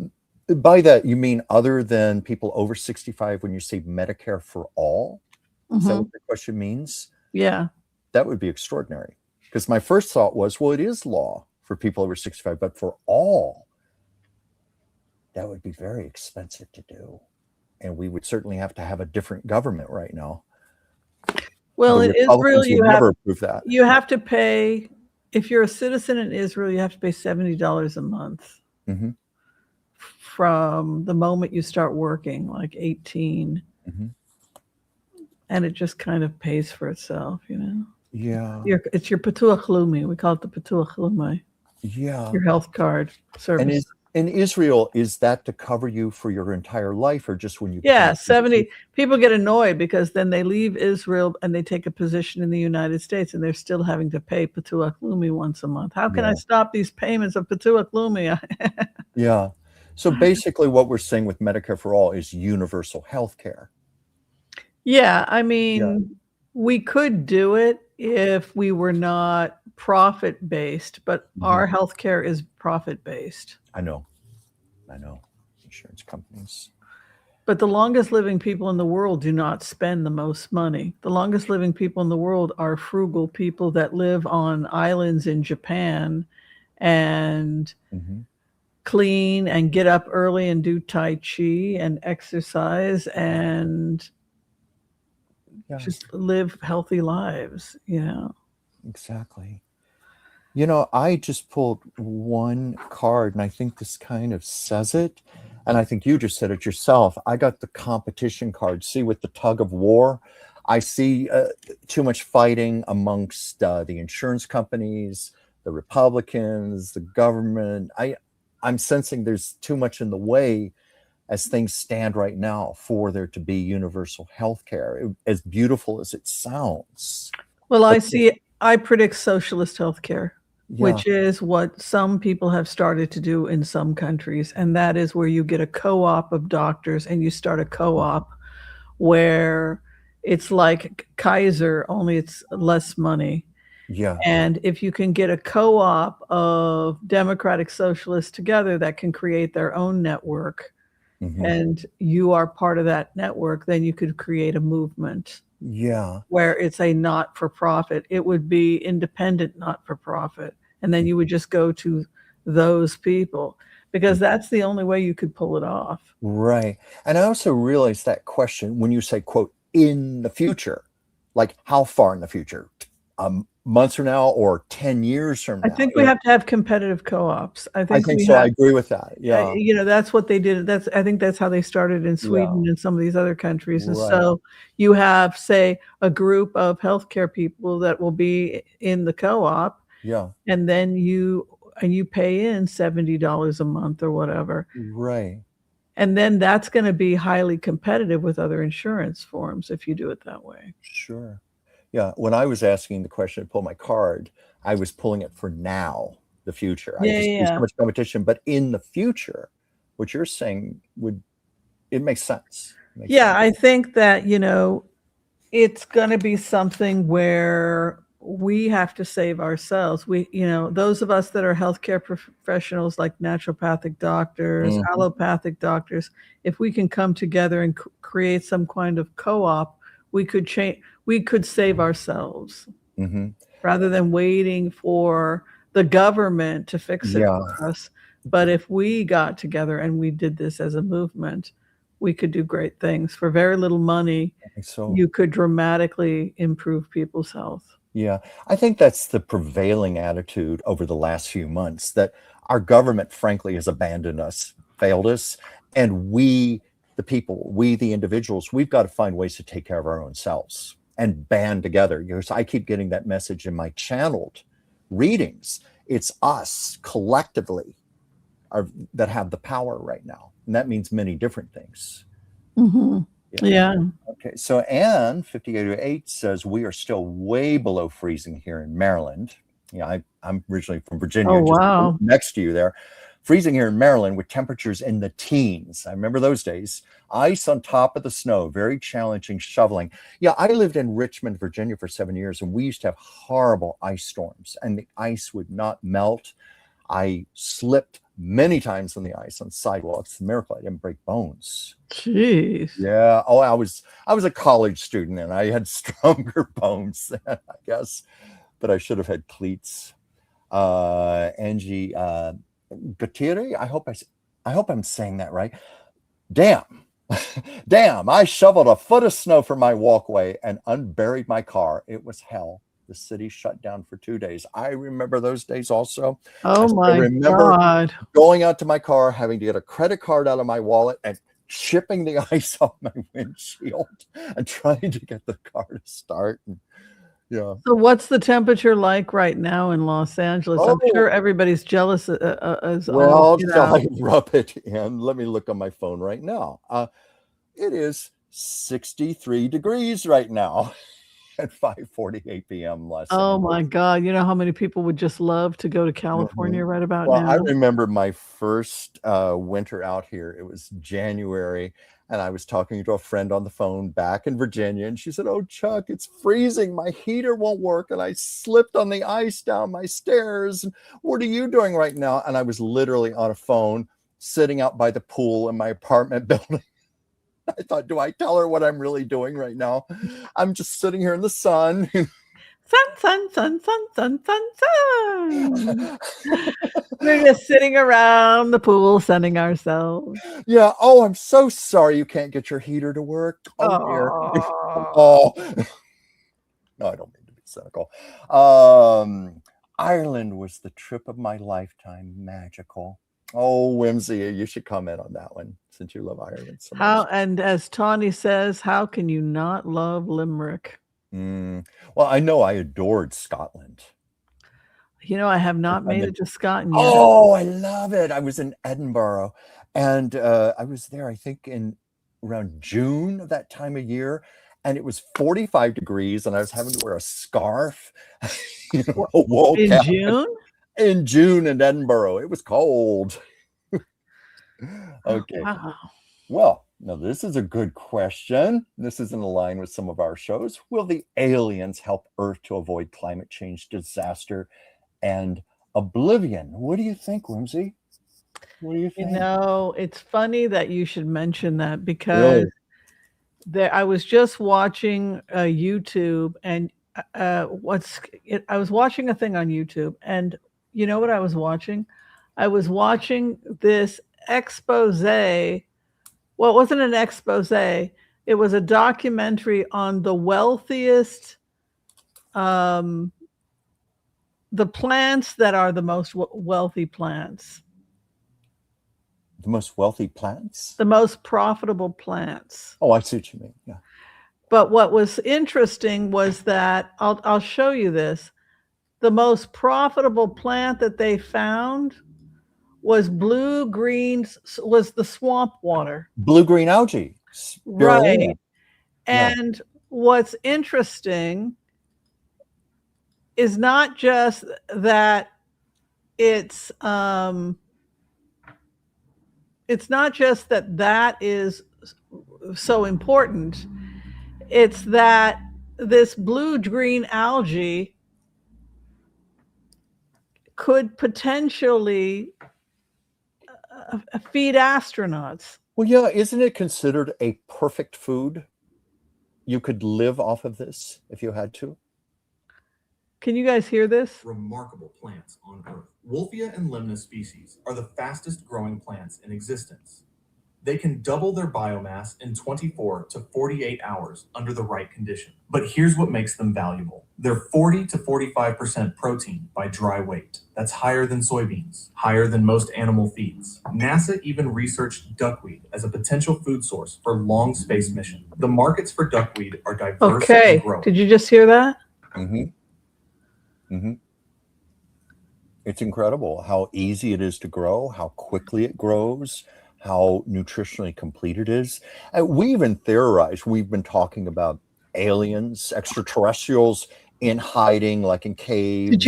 by that you mean other than people over 65 when you say Medicare for all? Is that what the question means? Yeah. That would be extraordinary. Because my first thought was, well, it is law for people over 65, but for all, that would be very expensive to do. and we would certainly have to have a different government right now. Well, The in Israel, Republicans would never approve that. you have to pay, if you're a citizen in Israel, you have to pay $70 a month Mhm. from the moment you start working, like 18. Mhm. And it just kind of pays for itself, you know? Yeah. It's your Patuach Leumi. We call it the Patuach Leumi, Yeah. your health card And service. in Israel, is that to cover you for your entire life, or just when you Yeah, become a 70 people get annoyed because then they leave Israel and they take a position in the United States and they're still having to pay Patuach Leumi once a month. How can I Yeah. stop these payments of Patuach Leumi? Yeah. So basically what we're saying with Medicare for All is universal health care. Yeah, I mean, we could do it if we were not profit-based, but our healthcare is profit-based. I know. Insurance companies. But the longest living people in the world do not spend the most money. The longest living people in the world are frugal people that live on islands in Japan and clean and get up early and do Tai Chi and exercise and just live healthy lives, you know. Exactly. You know, I just pulled one card, and I think this kind of says it. And I think you just said it yourself. I got the competition card. See, with the tug of war, I see too much fighting amongst the insurance companies, the Republicans, the government. I'm sensing there's too much in the way as things stand right now for there to be universal health care, as beautiful as it sounds. Well, I predict socialist healthcare, which is what some people have started to do in some countries. And that is where you get a co-op of doctors and you start a co-op where it's like Kaiser, only it's less money. Yeah. And if you can get a co-op of democratic socialists together that can create their own network, and you are part of that network, then you could create a movement. Yeah. Where it's a not-for-profit. It would be independent not-for-profit. And then you would just go to those people because that's the only way you could pull it off. Right. And I also realized that question when you say, quote, in the future, like how far in the future? Months from now or 10 years from now? I think we have to have competitive co-ops. I think so. I agree with that. Yeah. You know, that's what they did. I think that's how they started in Sweden and some of these other countries. And so you have, say, a group of healthcare people that will be in the co-op. Yeah. And then you pay in $70 a month or whatever. Right. And then that's going to be highly competitive with other insurance forms if you do it that way. Sure. Yeah, when I was asking the question to pull my card, I was pulling it for now, the future. I just see so much competition, but in the future, what you're saying it makes sense. I think that, you know, it's going to be something where we have to save ourselves. You know, those of us that are healthcare professionals like naturopathic doctors, allopathic doctors, if we can come together and create some kind of co-op, we could save ourselves rather than waiting for the government to fix it for us. But if we got together and we did this as a movement, we could do great things. For very little money, you could dramatically improve people's health. Yeah, I think that's the prevailing attitude over the last few months, that our government, frankly, has abandoned us, failed us, and we, the people, we, the individuals, we've got to find ways to take care of our own selves and band together. Because I keep getting that message in my channeled readings. It's us collectively that have the power right now. And that means many different things. Yeah. Okay. So Anne 5808 says we are still way below freezing here in Maryland. Yeah, I'm originally from Virginia. Oh, wow. Just next to you there. Freezing here in Maryland with temperatures in the teens. I remember those days. Ice on top of the snow, very challenging shoveling. Yeah, I lived in Richmond, Virginia for 7 years, and we used to have horrible ice storms, and the ice would not melt. I slipped many times on the ice on sidewalks. It's a miracle I didn't break bones. Jeez. Yeah. Oh, I was a college student and I had stronger bones then, I guess, but I should have had cleats. Angie Gatiri, I hope I'm saying that right. Damn, Damn, I shoveled a foot of snow from my walkway and unburied my car. It was hell. The city shut down for 2 days. I remember those days also. Oh I still my remember God. going out to my car, having to get a credit card out of my wallet and chipping the ice off my windshield and trying to get the car to start. And, yeah. So what's the temperature like right now in Los Angeles? I'm sure everybody's jealous as Well, all get shall out. I rub it in? Let me look on my phone right now. It is 63 degrees right now at 5:48 p.m. Los Oh Angeles. my God. You know how many people would just love to go to California right about Well, I now? remember my first winter out here. It was January, and I was talking to a friend on the phone back in Virginia, and she said, "Oh, Chuck, it's freezing. My heater won't work, and I slipped on the ice down my stairs. What are you doing right now?" And I was literally on a phone sitting out by the pool in my apartment building. I thought, do I tell her what I'm really doing right now? I'm just sitting here in the sun. Sun. We're just sitting around the pool sunning ourselves. Yeah. Oh, I'm so sorry you can't get your heater to work. Oh, dear. Oh. No, I don't mean to be cynical. Ireland was the trip of my lifetime. Magical. Oh, Whimsy, you should comment on that one since you love Ireland so much. And as Tawny says, how can you not love Limerick? Well, I know I adored Scotland. You know, I have not made it to Scotland yet. Oh, I love it. I was in Edinburgh, and I was there, I think, in around June of that time of year, and it was 45 degrees, and I was having to wear a scarf, a wool in cap. June? In June in Edinburgh. It was cold. Okay. Wow. Well, now this is a good question. This is in line with some of our shows. Will the aliens help Earth to avoid climate change disaster and oblivion? What do you think, Whimsy? What do you think? You know, it's funny that you should mention that because I was just watching YouTube, and I was watching a thing on YouTube, and you know what I was watching? I was watching this expose. Well, it wasn't an expose. It was a documentary on the wealthiest, the plants that are the most wealthy plants. The most wealthy plants? The most profitable plants. Oh, I see what you mean. Yeah. But what was interesting was that, I'll show you this. The most profitable plant that they found was was the swamp water. Blue-green algae. Spirulina. Right. And what's interesting is not just that it's not just that is so important. It's that this blue-green algae could potentially feed astronauts. Well, yeah, isn't it considered a perfect food? You could live off of this if you had to. Can you guys hear this? Remarkable plants on Earth. Wolfia and Limna species are the fastest growing plants in existence. They can double their biomass in 24 to 48 hours under the right condition. But here's what makes them valuable. They're 40 to 45% protein by dry weight. That's higher than soybeans, higher than most animal feeds. NASA even researched duckweed as a potential food source for long space mission. The markets for duckweed are diverse and growing. Did you just hear that? It's incredible how easy it is to grow, how quickly it grows, how nutritionally complete it is. We even theorized, we've been talking about aliens, extraterrestrials in hiding, like in caves. Did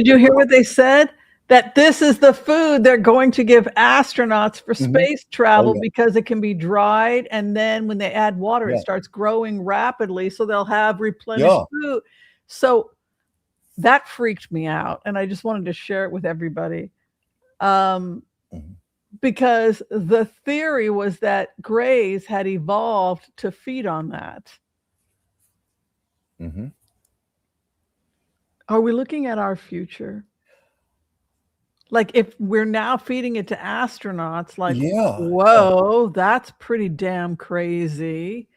you hear what they said? That this is the food they're going to give astronauts for space travel because it can be dried, and then when they add water, it starts growing rapidly, so they'll have replenished food. So that freaked me out, and I just wanted to share it with everybody. Because the theory was that grays had evolved to feed on that. Are we looking at our future? Like if we're now feeding it to astronauts, like, Yeah. whoa, that's pretty damn crazy.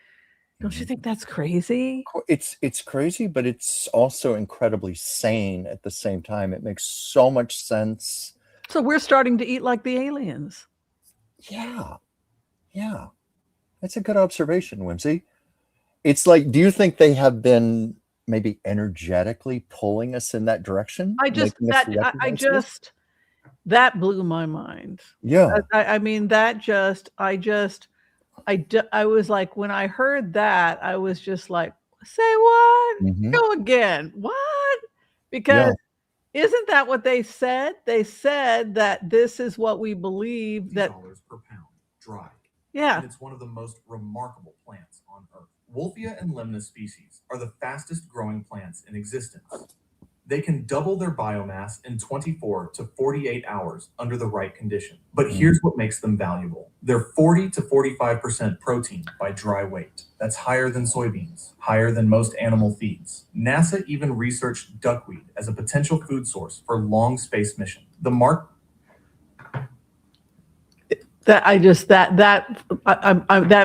Don't you think that's crazy? It's crazy, but it's also incredibly sane at the same time. It makes so much sense. So we're starting to eat like the aliens. Yeah. Yeah. That's a good observation, Whimsy. It's like, do you think they have been maybe energetically pulling us in that direction? That blew my mind. Yeah. I mean, I was like, when I heard that, I was just like, say what? Go again. What? Because isn't that what they said? They said that this is what we believe that $50 per pound, dry. Yeah. And it's one of the most remarkable plants on Earth. Wolfia and Lemna species are the fastest growing plants in existence. They can double their biomass in 24 to 48 hours under the right condition. But here's what makes them valuable. They're 40 to 45% protein by dry weight. That's higher than soybeans, higher than most animal feeds. NASA even researched duckweed as a potential food source for long space mission. That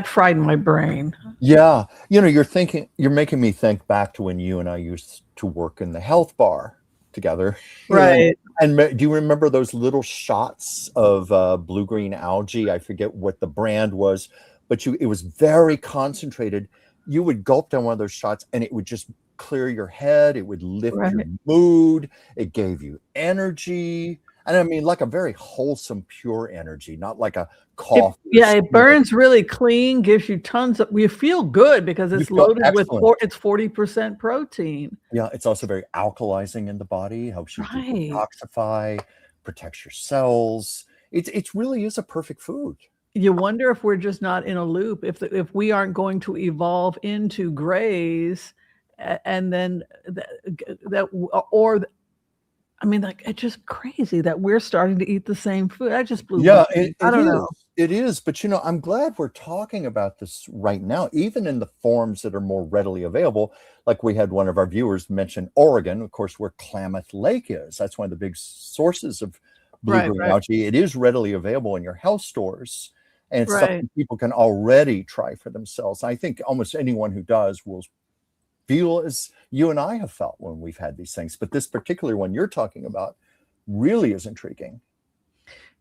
fried my brain. Yeah. You're making me think back to when you and I used to work in the health bar together. Right. And do you remember those little shots of blue-green algae? I forget what the brand was, but it was very concentrated. You would gulp down one of those shots and it would just clear your head. It would lift your mood. It gave you energy. And I mean, like a very wholesome, pure energy, not like a cough. It burns really clean, gives you tons of, you feel good because it's loaded with, it's 40% protein. Yeah, it's also very alkalizing in the body, helps you detoxify, protects your cells. It really is a perfect food. You wonder if we're just not in a loop, if we aren't going to evolve into grays, and then I mean, like, it's just crazy that we're starting to eat the same food. I just blew my mind. I don't know. It is, but I'm glad we're talking about this right now, even in the forms that are more readily available. Like we had one of our viewers mention Oregon, of course, where Klamath Lake is. That's one of the big sources of blue-green algae. It is readily available in your health stores, and it's something people can already try for themselves. I think almost anyone who does will feel as you and I have felt when we've had these things. But this particular one you're talking about really is intriguing.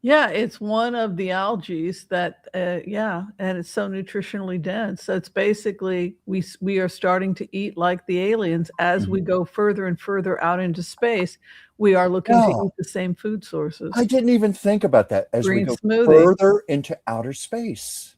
Yeah, it's one of the algae that, and it's so nutritionally dense. So it's basically, we are starting to eat like the aliens as we go further and further out into space. We are looking to eat the same food sources. I didn't even think about that as we go further into outer space.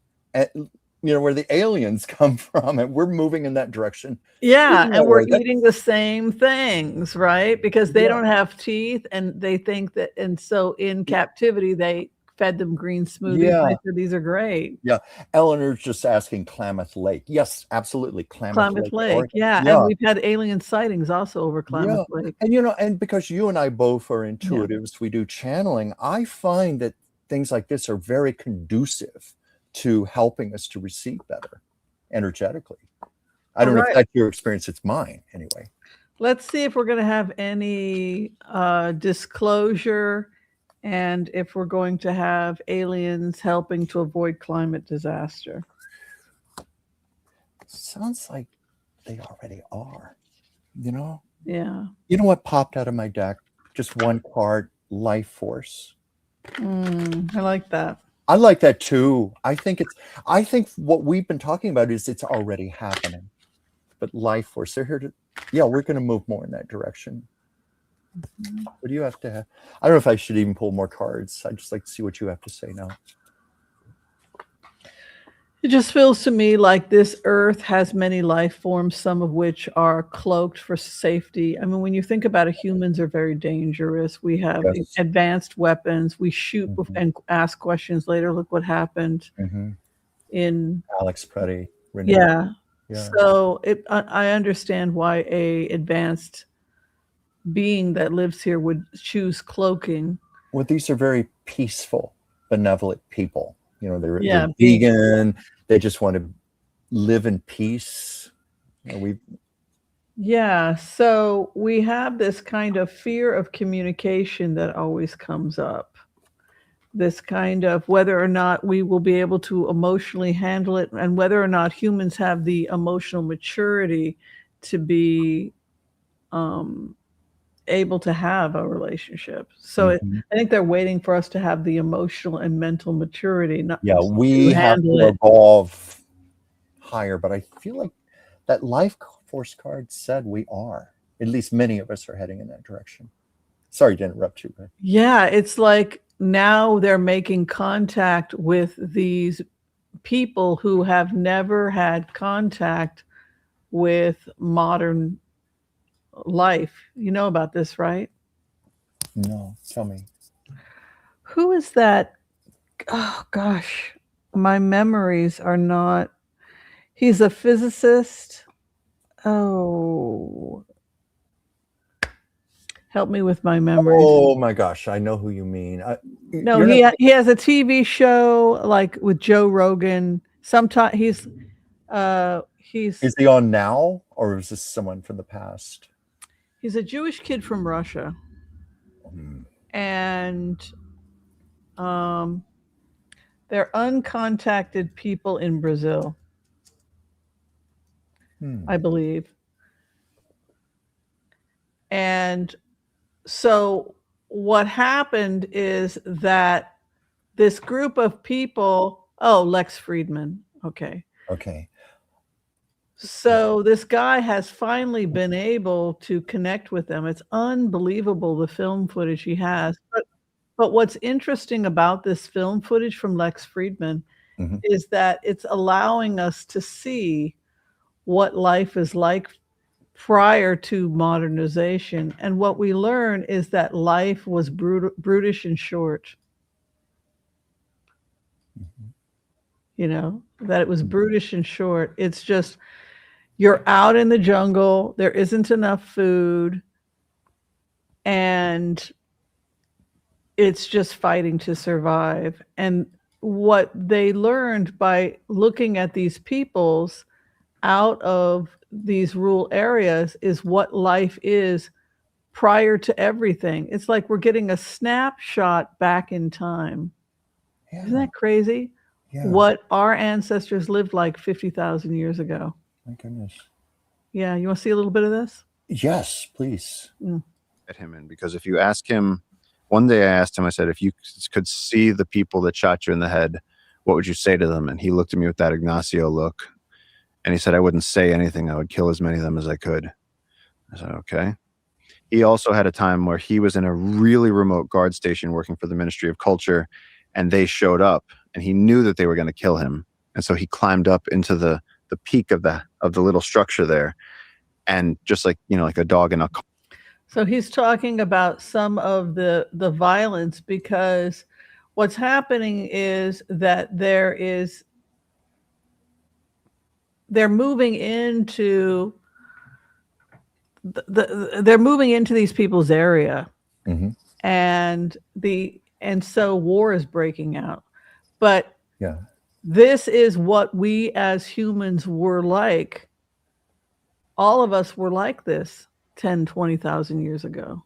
Where the aliens come from, and we're moving in that direction. Yeah, and we're eating the same things, right? Because they don't have teeth, and they think that, and so in captivity, they fed them green smoothies. Yeah. They said, these are great. Yeah. Eleanor's just asking Klamath Lake. Yes, absolutely. Klamath Lake. Yeah. And we've had alien sightings also over Klamath Lake. And, and because you and I both are intuitives, we do channeling, I find that things like this are very conducive to helping us to receive better energetically. I don't know if that's your experience. It's mine anyway. Let's see if we're going to have any disclosure, and if we're going to have aliens helping to avoid climate disaster. Sounds like they already are, Yeah. You know what popped out of my deck? Just one card, life force. I like that. I like that too. I think what we've been talking about is it's already happening. But life force, they're here to, we're going to move more in that direction. What do you have to have? I don't know if I should even pull more cards. I'd just like to see what you have to say now. It just feels to me like this earth has many life forms, some of which are cloaked for safety. I mean, when you think about it, humans are very dangerous. We have advanced weapons. We shoot and ask questions later. Look what happened in Alex Preddy. Yeah. So I understand why a advanced being that lives here would choose cloaking. Well, these are very peaceful, benevolent people. They're vegan. They just want to live in peace. Yeah, so we have this kind of fear of communication that always comes up. This kind of whether or not we will be able to emotionally handle it, and whether or not humans have the emotional maturity to be able to have a relationship. So I think they're waiting for us to have the emotional and mental maturity, not Yeah, to we have handle to it. evolve higher, but I feel like that life force card said we are. At least many of us are heading in that direction. Sorry to interrupt you. But Yeah, it's like now they're making contact with these people who have never had contact with modern life. You know about this, right? no, tell me. Who is that? Oh gosh, my memories are not. He's a physicist. Oh, help me with my memories. Oh my gosh, I know who you mean. No, he has a TV show like with Joe Rogan. Sometimes he's Is he on now, or is this someone from the past? he's a Jewish kid from Russia, and they're uncontacted people in Brazil, I believe. And so what happened is that this group of people, Lex Friedman. Okay. So this guy has finally been able to connect with them. It's unbelievable, the film footage he has. But what's interesting about this film footage from Lex Friedman is that it's allowing us to see what life is like prior to modernization. And what we learn is that life was brutish and short. You know, that it was brutish and short. It's just, you're out in the jungle, there isn't enough food, and it's just fighting to survive. And what they learned by looking at these peoples out of these rural areas is what life is prior to everything. It's like we're getting a snapshot back in time. Isn't that crazy? What our ancestors lived like 50,000 years ago. My goodness. Yeah, you want to see a little bit of this? Yes, please. At him in, because if you ask him, one day I asked him, I said, if you could see the people that shot you in the head, what would you say to them? And he looked at me with that Ignacio look, and he said, I wouldn't say anything. I would kill as many of them as I could. I said, okay. He also had a time where he was in a really remote guard station working for the Ministry of Culture, and they showed up, and he knew that they were going to kill him. And so he climbed up into the peak of the little structure there, and just like, you know, like a dog in a. So he's talking about some of the violence, because what's happening is that they're moving into they're moving into these people's area, and so war is breaking out. But this is what we as humans were like. All of us were like this 10, 20,000 years ago.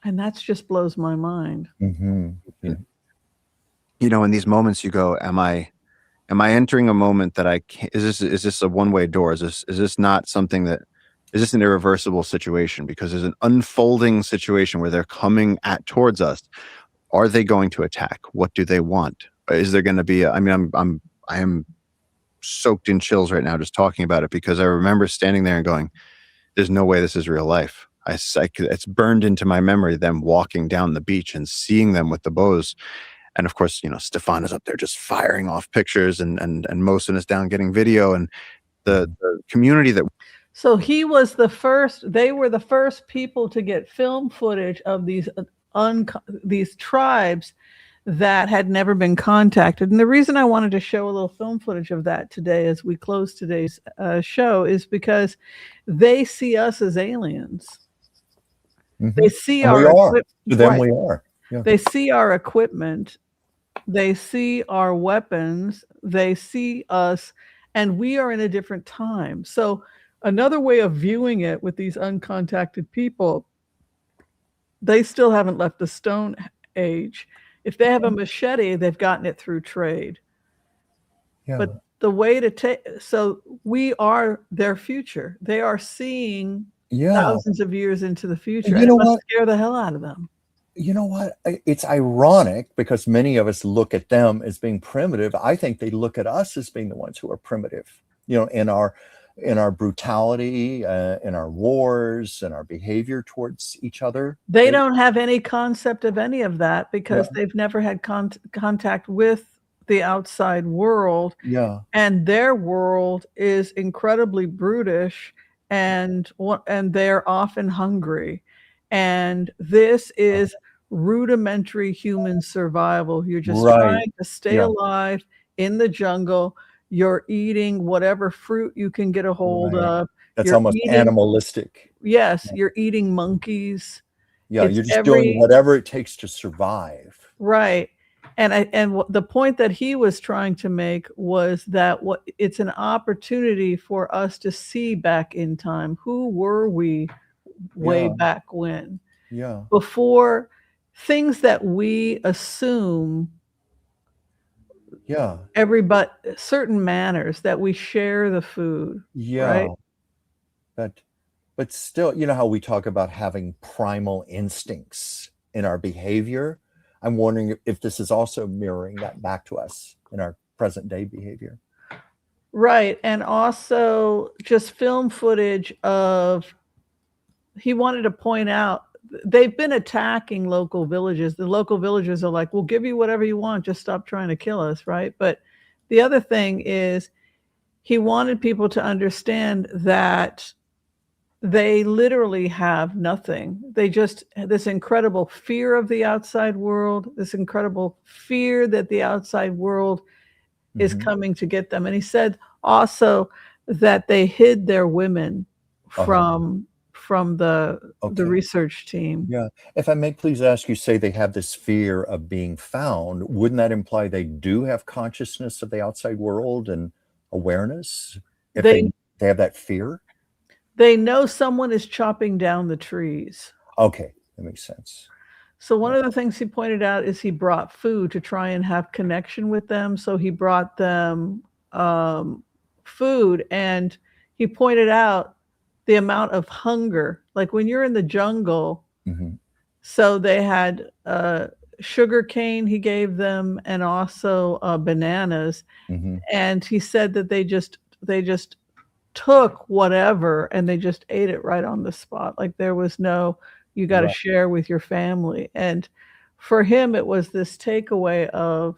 And that just blows my mind. You know, in these moments you go, am I entering a moment that I can't, is this a one-way door? Is this not something that, is this an irreversible situation? Because there's an unfolding situation where they're coming towards us. Are they going to attack? What do they want? Is there going to be I am soaked in chills right now just talking about it, because I remember standing there and going, there's no way this is real life. It's burned into my memory, them walking down the beach and seeing them with the bows. And of course, you know, Stefan is up there just firing off pictures, and Mosin is down getting video, and the community that. So they were the first people to get film footage of these tribes that had never been contacted. And the reason I wanted to show a little film footage of that today as we close today's show is because they see us as aliens. They see our equipment. To them, we are. Yeah. They see our equipment. They see our weapons. They see us, and we are in a different time. So another way of viewing it with these uncontacted people, they still haven't left the Stone Age. If they have a machete, they've gotten it through trade. Yeah. But the way to take, so we are their future. They are seeing thousands of years into the future. You know it must what? scare the hell out of them. You know what? It's ironic because many of us look at them as being primitive. I think they look at us as being the ones who are primitive, you know, in our brutality, in our wars, and our behavior towards each other. They don't have any concept of any of that because they've never had contact with the outside world. Yeah. And their world is incredibly brutish, and they're often hungry. And this is rudimentary human survival. You're just trying to stay alive in the jungle. You're eating whatever fruit you can get a hold of. That's You're almost animalistic. Yes, you're eating monkeys. Yeah, you're just doing whatever it takes to survive. Right. And the point that he was trying to make was that it's an opportunity for us to see back in time. Who were we way back when? Yeah. Before things that we assume. Yeah. Certain manners that we share the food. Yeah. Right? But still, you know how we talk about having primal instincts in our behavior? I'm wondering if this is also mirroring that back to us in our present day behavior. Right. And also just film footage of, he wanted to point out, they've been attacking local villages. The local villagers are like, we'll give you whatever you want, just stop trying to kill us, right? But the other thing is, he wanted people to understand that they literally have nothing. They just, this incredible fear of the outside world, this incredible fear that the outside world is coming to get them. And he said also that they hid their women from the research team. Yeah. If I may please ask you, say they have this fear of being found, wouldn't that imply they do have consciousness of the outside world and awareness? If they have that fear? They know someone is chopping down the trees. Okay, that makes sense. So one of the things he pointed out is he brought food to try and have connection with them. So he brought them food, and he pointed out the amount of hunger. Like when you're in the jungle, so they had sugar cane he gave them, and also bananas. And he said that they just took whatever and they just ate it right on the spot. Like there was no, you got to share with your family. And for him, it was this takeaway of,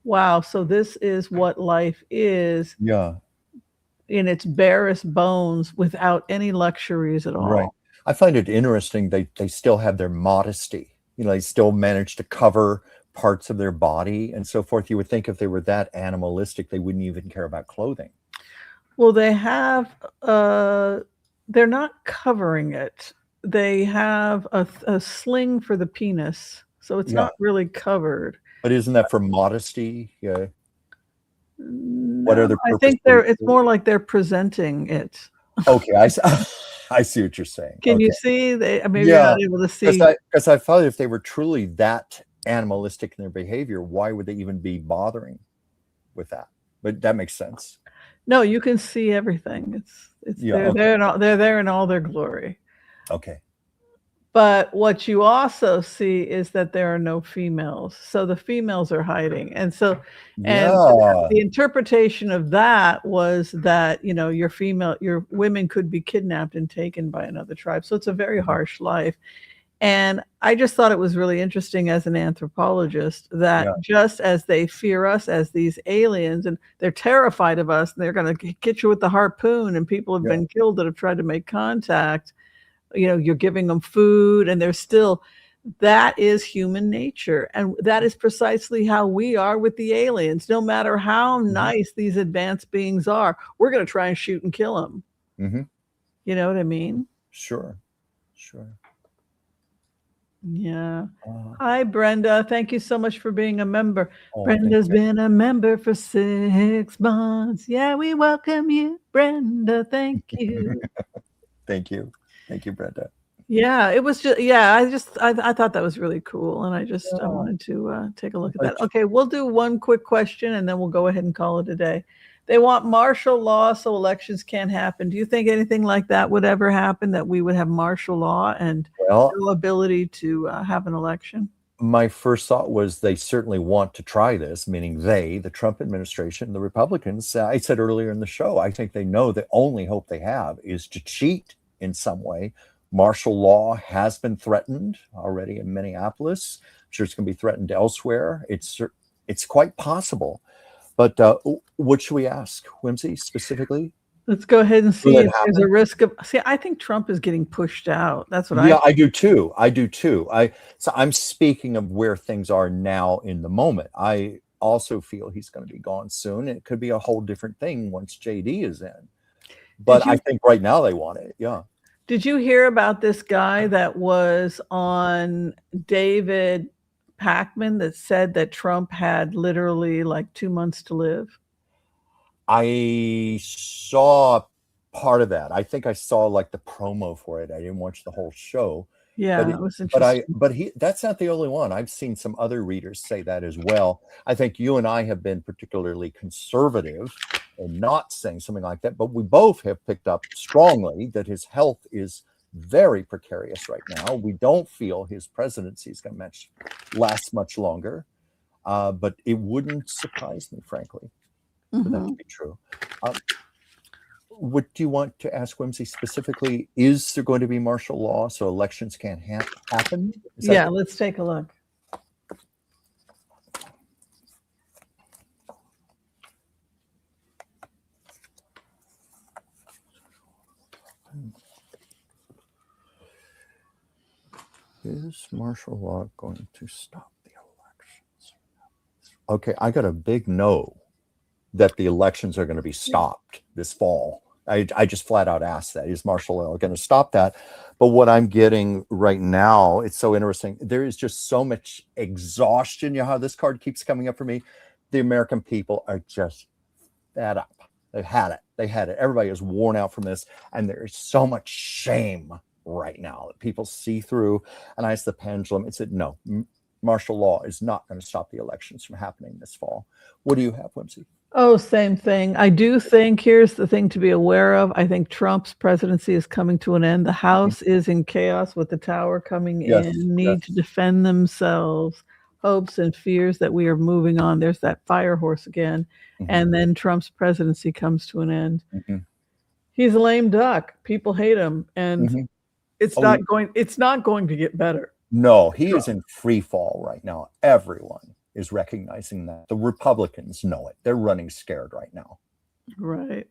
wow, so this is what life is in its barest bones without any luxuries at all. Right. I find it interesting. They still have their modesty. You know, they still manage to cover parts of their body and so forth. You would think if they were that animalistic, they wouldn't even care about clothing. Well, they have, they're not covering it. They have a sling for the penis. So it's not really covered. But isn't that for modesty? Yeah. What other purpose? I think it's more like they're presenting it. Okay, I see what you're saying. Can you see? Maybe you're not able to see. Because I thought if they were truly that animalistic in their behavior, why would they even be bothering with that? But that makes sense. No, you can see everything. They're there in all their glory. Okay. But what you also see is that there are no females. So the females are hiding. And so, the interpretation of that was that, you know, your women could be kidnapped and taken by another tribe. So it's a very harsh life. And I just thought it was really interesting as an anthropologist that just as they fear us as these aliens and they're terrified of us, and they're going to get you with the harpoon, and people have been killed that have tried to make contact, you know, you're giving them food, and they're still, that is human nature. And that is precisely how we are with the aliens. No matter how nice these advanced beings are, we're going to try and shoot and kill them. You know what I mean? Sure. Yeah. Hi, Brenda. Thank you so much for being a member. Oh, Brenda's been a member for 6 months. Yeah, we welcome you, Brenda. Thank you. Thank you. Thank you, Brenda. Yeah, it was just, yeah, I thought that was really cool. And I wanted to take a look at that. Okay, we'll do one quick question and then we'll go ahead and call it a day. They want martial law so elections can't happen. Do you think anything like that would ever happen, that we would have martial law and no ability to have an election? My first thought was they certainly want to try this, meaning the Trump administration, the Republicans. I said earlier in the show, I think they know the only hope they have is to cheat in some way. Martial law has been threatened already in Minneapolis. I'm sure it's going to be threatened elsewhere. It's quite possible. But what should we ask, Whimsy, specifically? Let's go ahead and see if there's a risk of. See, I think Trump is getting pushed out. That's what I do too. So I'm speaking of where things are now in the moment. I also feel he's going to be gone soon. It could be a whole different thing once JD is in. But I think right now they want it. Yeah. Did you hear about this guy that was on David Pakman that said that Trump had literally like 2 months to live? I saw part of that. I think I saw like the promo for it. I didn't watch the whole show. Yeah, that was interesting. But that's not the only one. I've seen some other readers say that as well. I think you and I have been particularly conservative in not saying something like that, but we both have picked up strongly that his health is very precarious right now. We don't feel his presidency is going to last much longer, but it wouldn't surprise me, frankly, for that to be true. What do you want to ask Whimsy specifically? Is there going to be martial law so elections can't happen? Yeah, let's take a look. Is martial law going to stop the elections? Okay, I got a big no that the elections are going to be stopped this fall. I just flat out asked that. Is martial law going to stop that? But what I'm getting right now, it's so interesting. There is just so much exhaustion. You know how this card keeps coming up for me? The American people are just fed up. They've had it. They had it. Everybody is worn out from this. And there is so much shame right now that people see through. And I asked the pendulum. It said, no, martial law is not going to stop the elections from happening this fall. What do you have, Whimsy? Oh, same thing. I do think, here's the thing to be aware of. I think Trump's presidency is coming to an end. The House is in chaos with the tower coming in, need to defend themselves, hopes and fears that we are moving on. There's that fire horse again. And then Trump's presidency comes to an end. He's a lame duck. People hate him. And it's not going to get better. No, he is in free fall right now. Everyone is recognizing that. The Republicans know it. They're running scared right now. Right.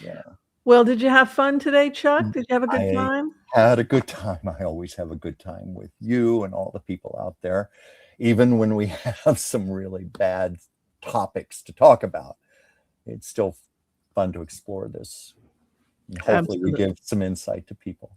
Yeah. Well, did you have fun today, Chuck? Did you have a good time? I had a good time. I always have a good time with you and all the people out there, even when we have some really bad topics to talk about. It's still fun to explore this. And hopefully we give some insight to people.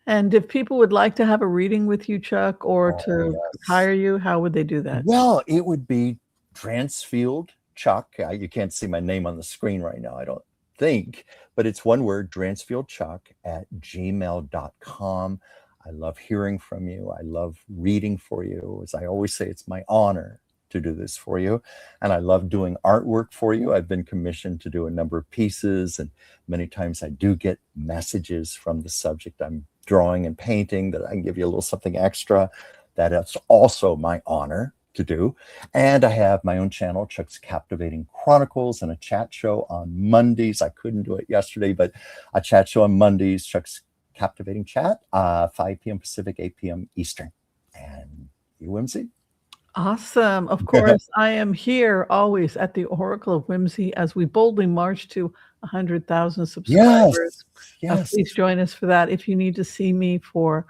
And if people would like to have a reading with you, Chuck, or to hire you, how would they do that? Well, it would be Dransfield Chuck. You can't see my name on the screen right now, I don't think, but it's one word, dransfieldchuck@gmail.com. I love hearing from you. I love reading for you. As I always say, it's my honor to do this for you. And I love doing artwork for you. I've been commissioned to do a number of pieces, and many times I do get messages from the subject I'm drawing and painting that I can give you a little something extra. That is also my honor to do. And I have my own channel, Chuck's Captivating Chronicles, and a chat show on Mondays. I couldn't do it yesterday, but a chat show on Mondays, Chuck's Captivating Chat, 5 p.m. Pacific, 8 p.m. Eastern. And you, Whimsy? Awesome. Of course, I am here always at the Oracle of Whimsy as we boldly march to 100,000 subscribers. Yes. Please join us for that. If you need to see me for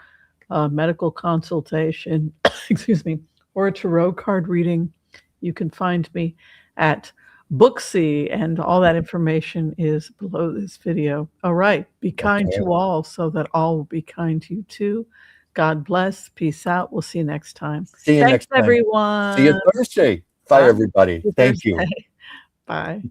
a medical consultation, excuse me, or a tarot card reading, you can find me at Booksy, and all that information is below this video. All right. Be kind to all so that all will be kind to you too. God bless. Peace out. We'll see you next time. See you Thanks, next time. everyone. See you Thursday. Bye, everybody. Thank you. Bye.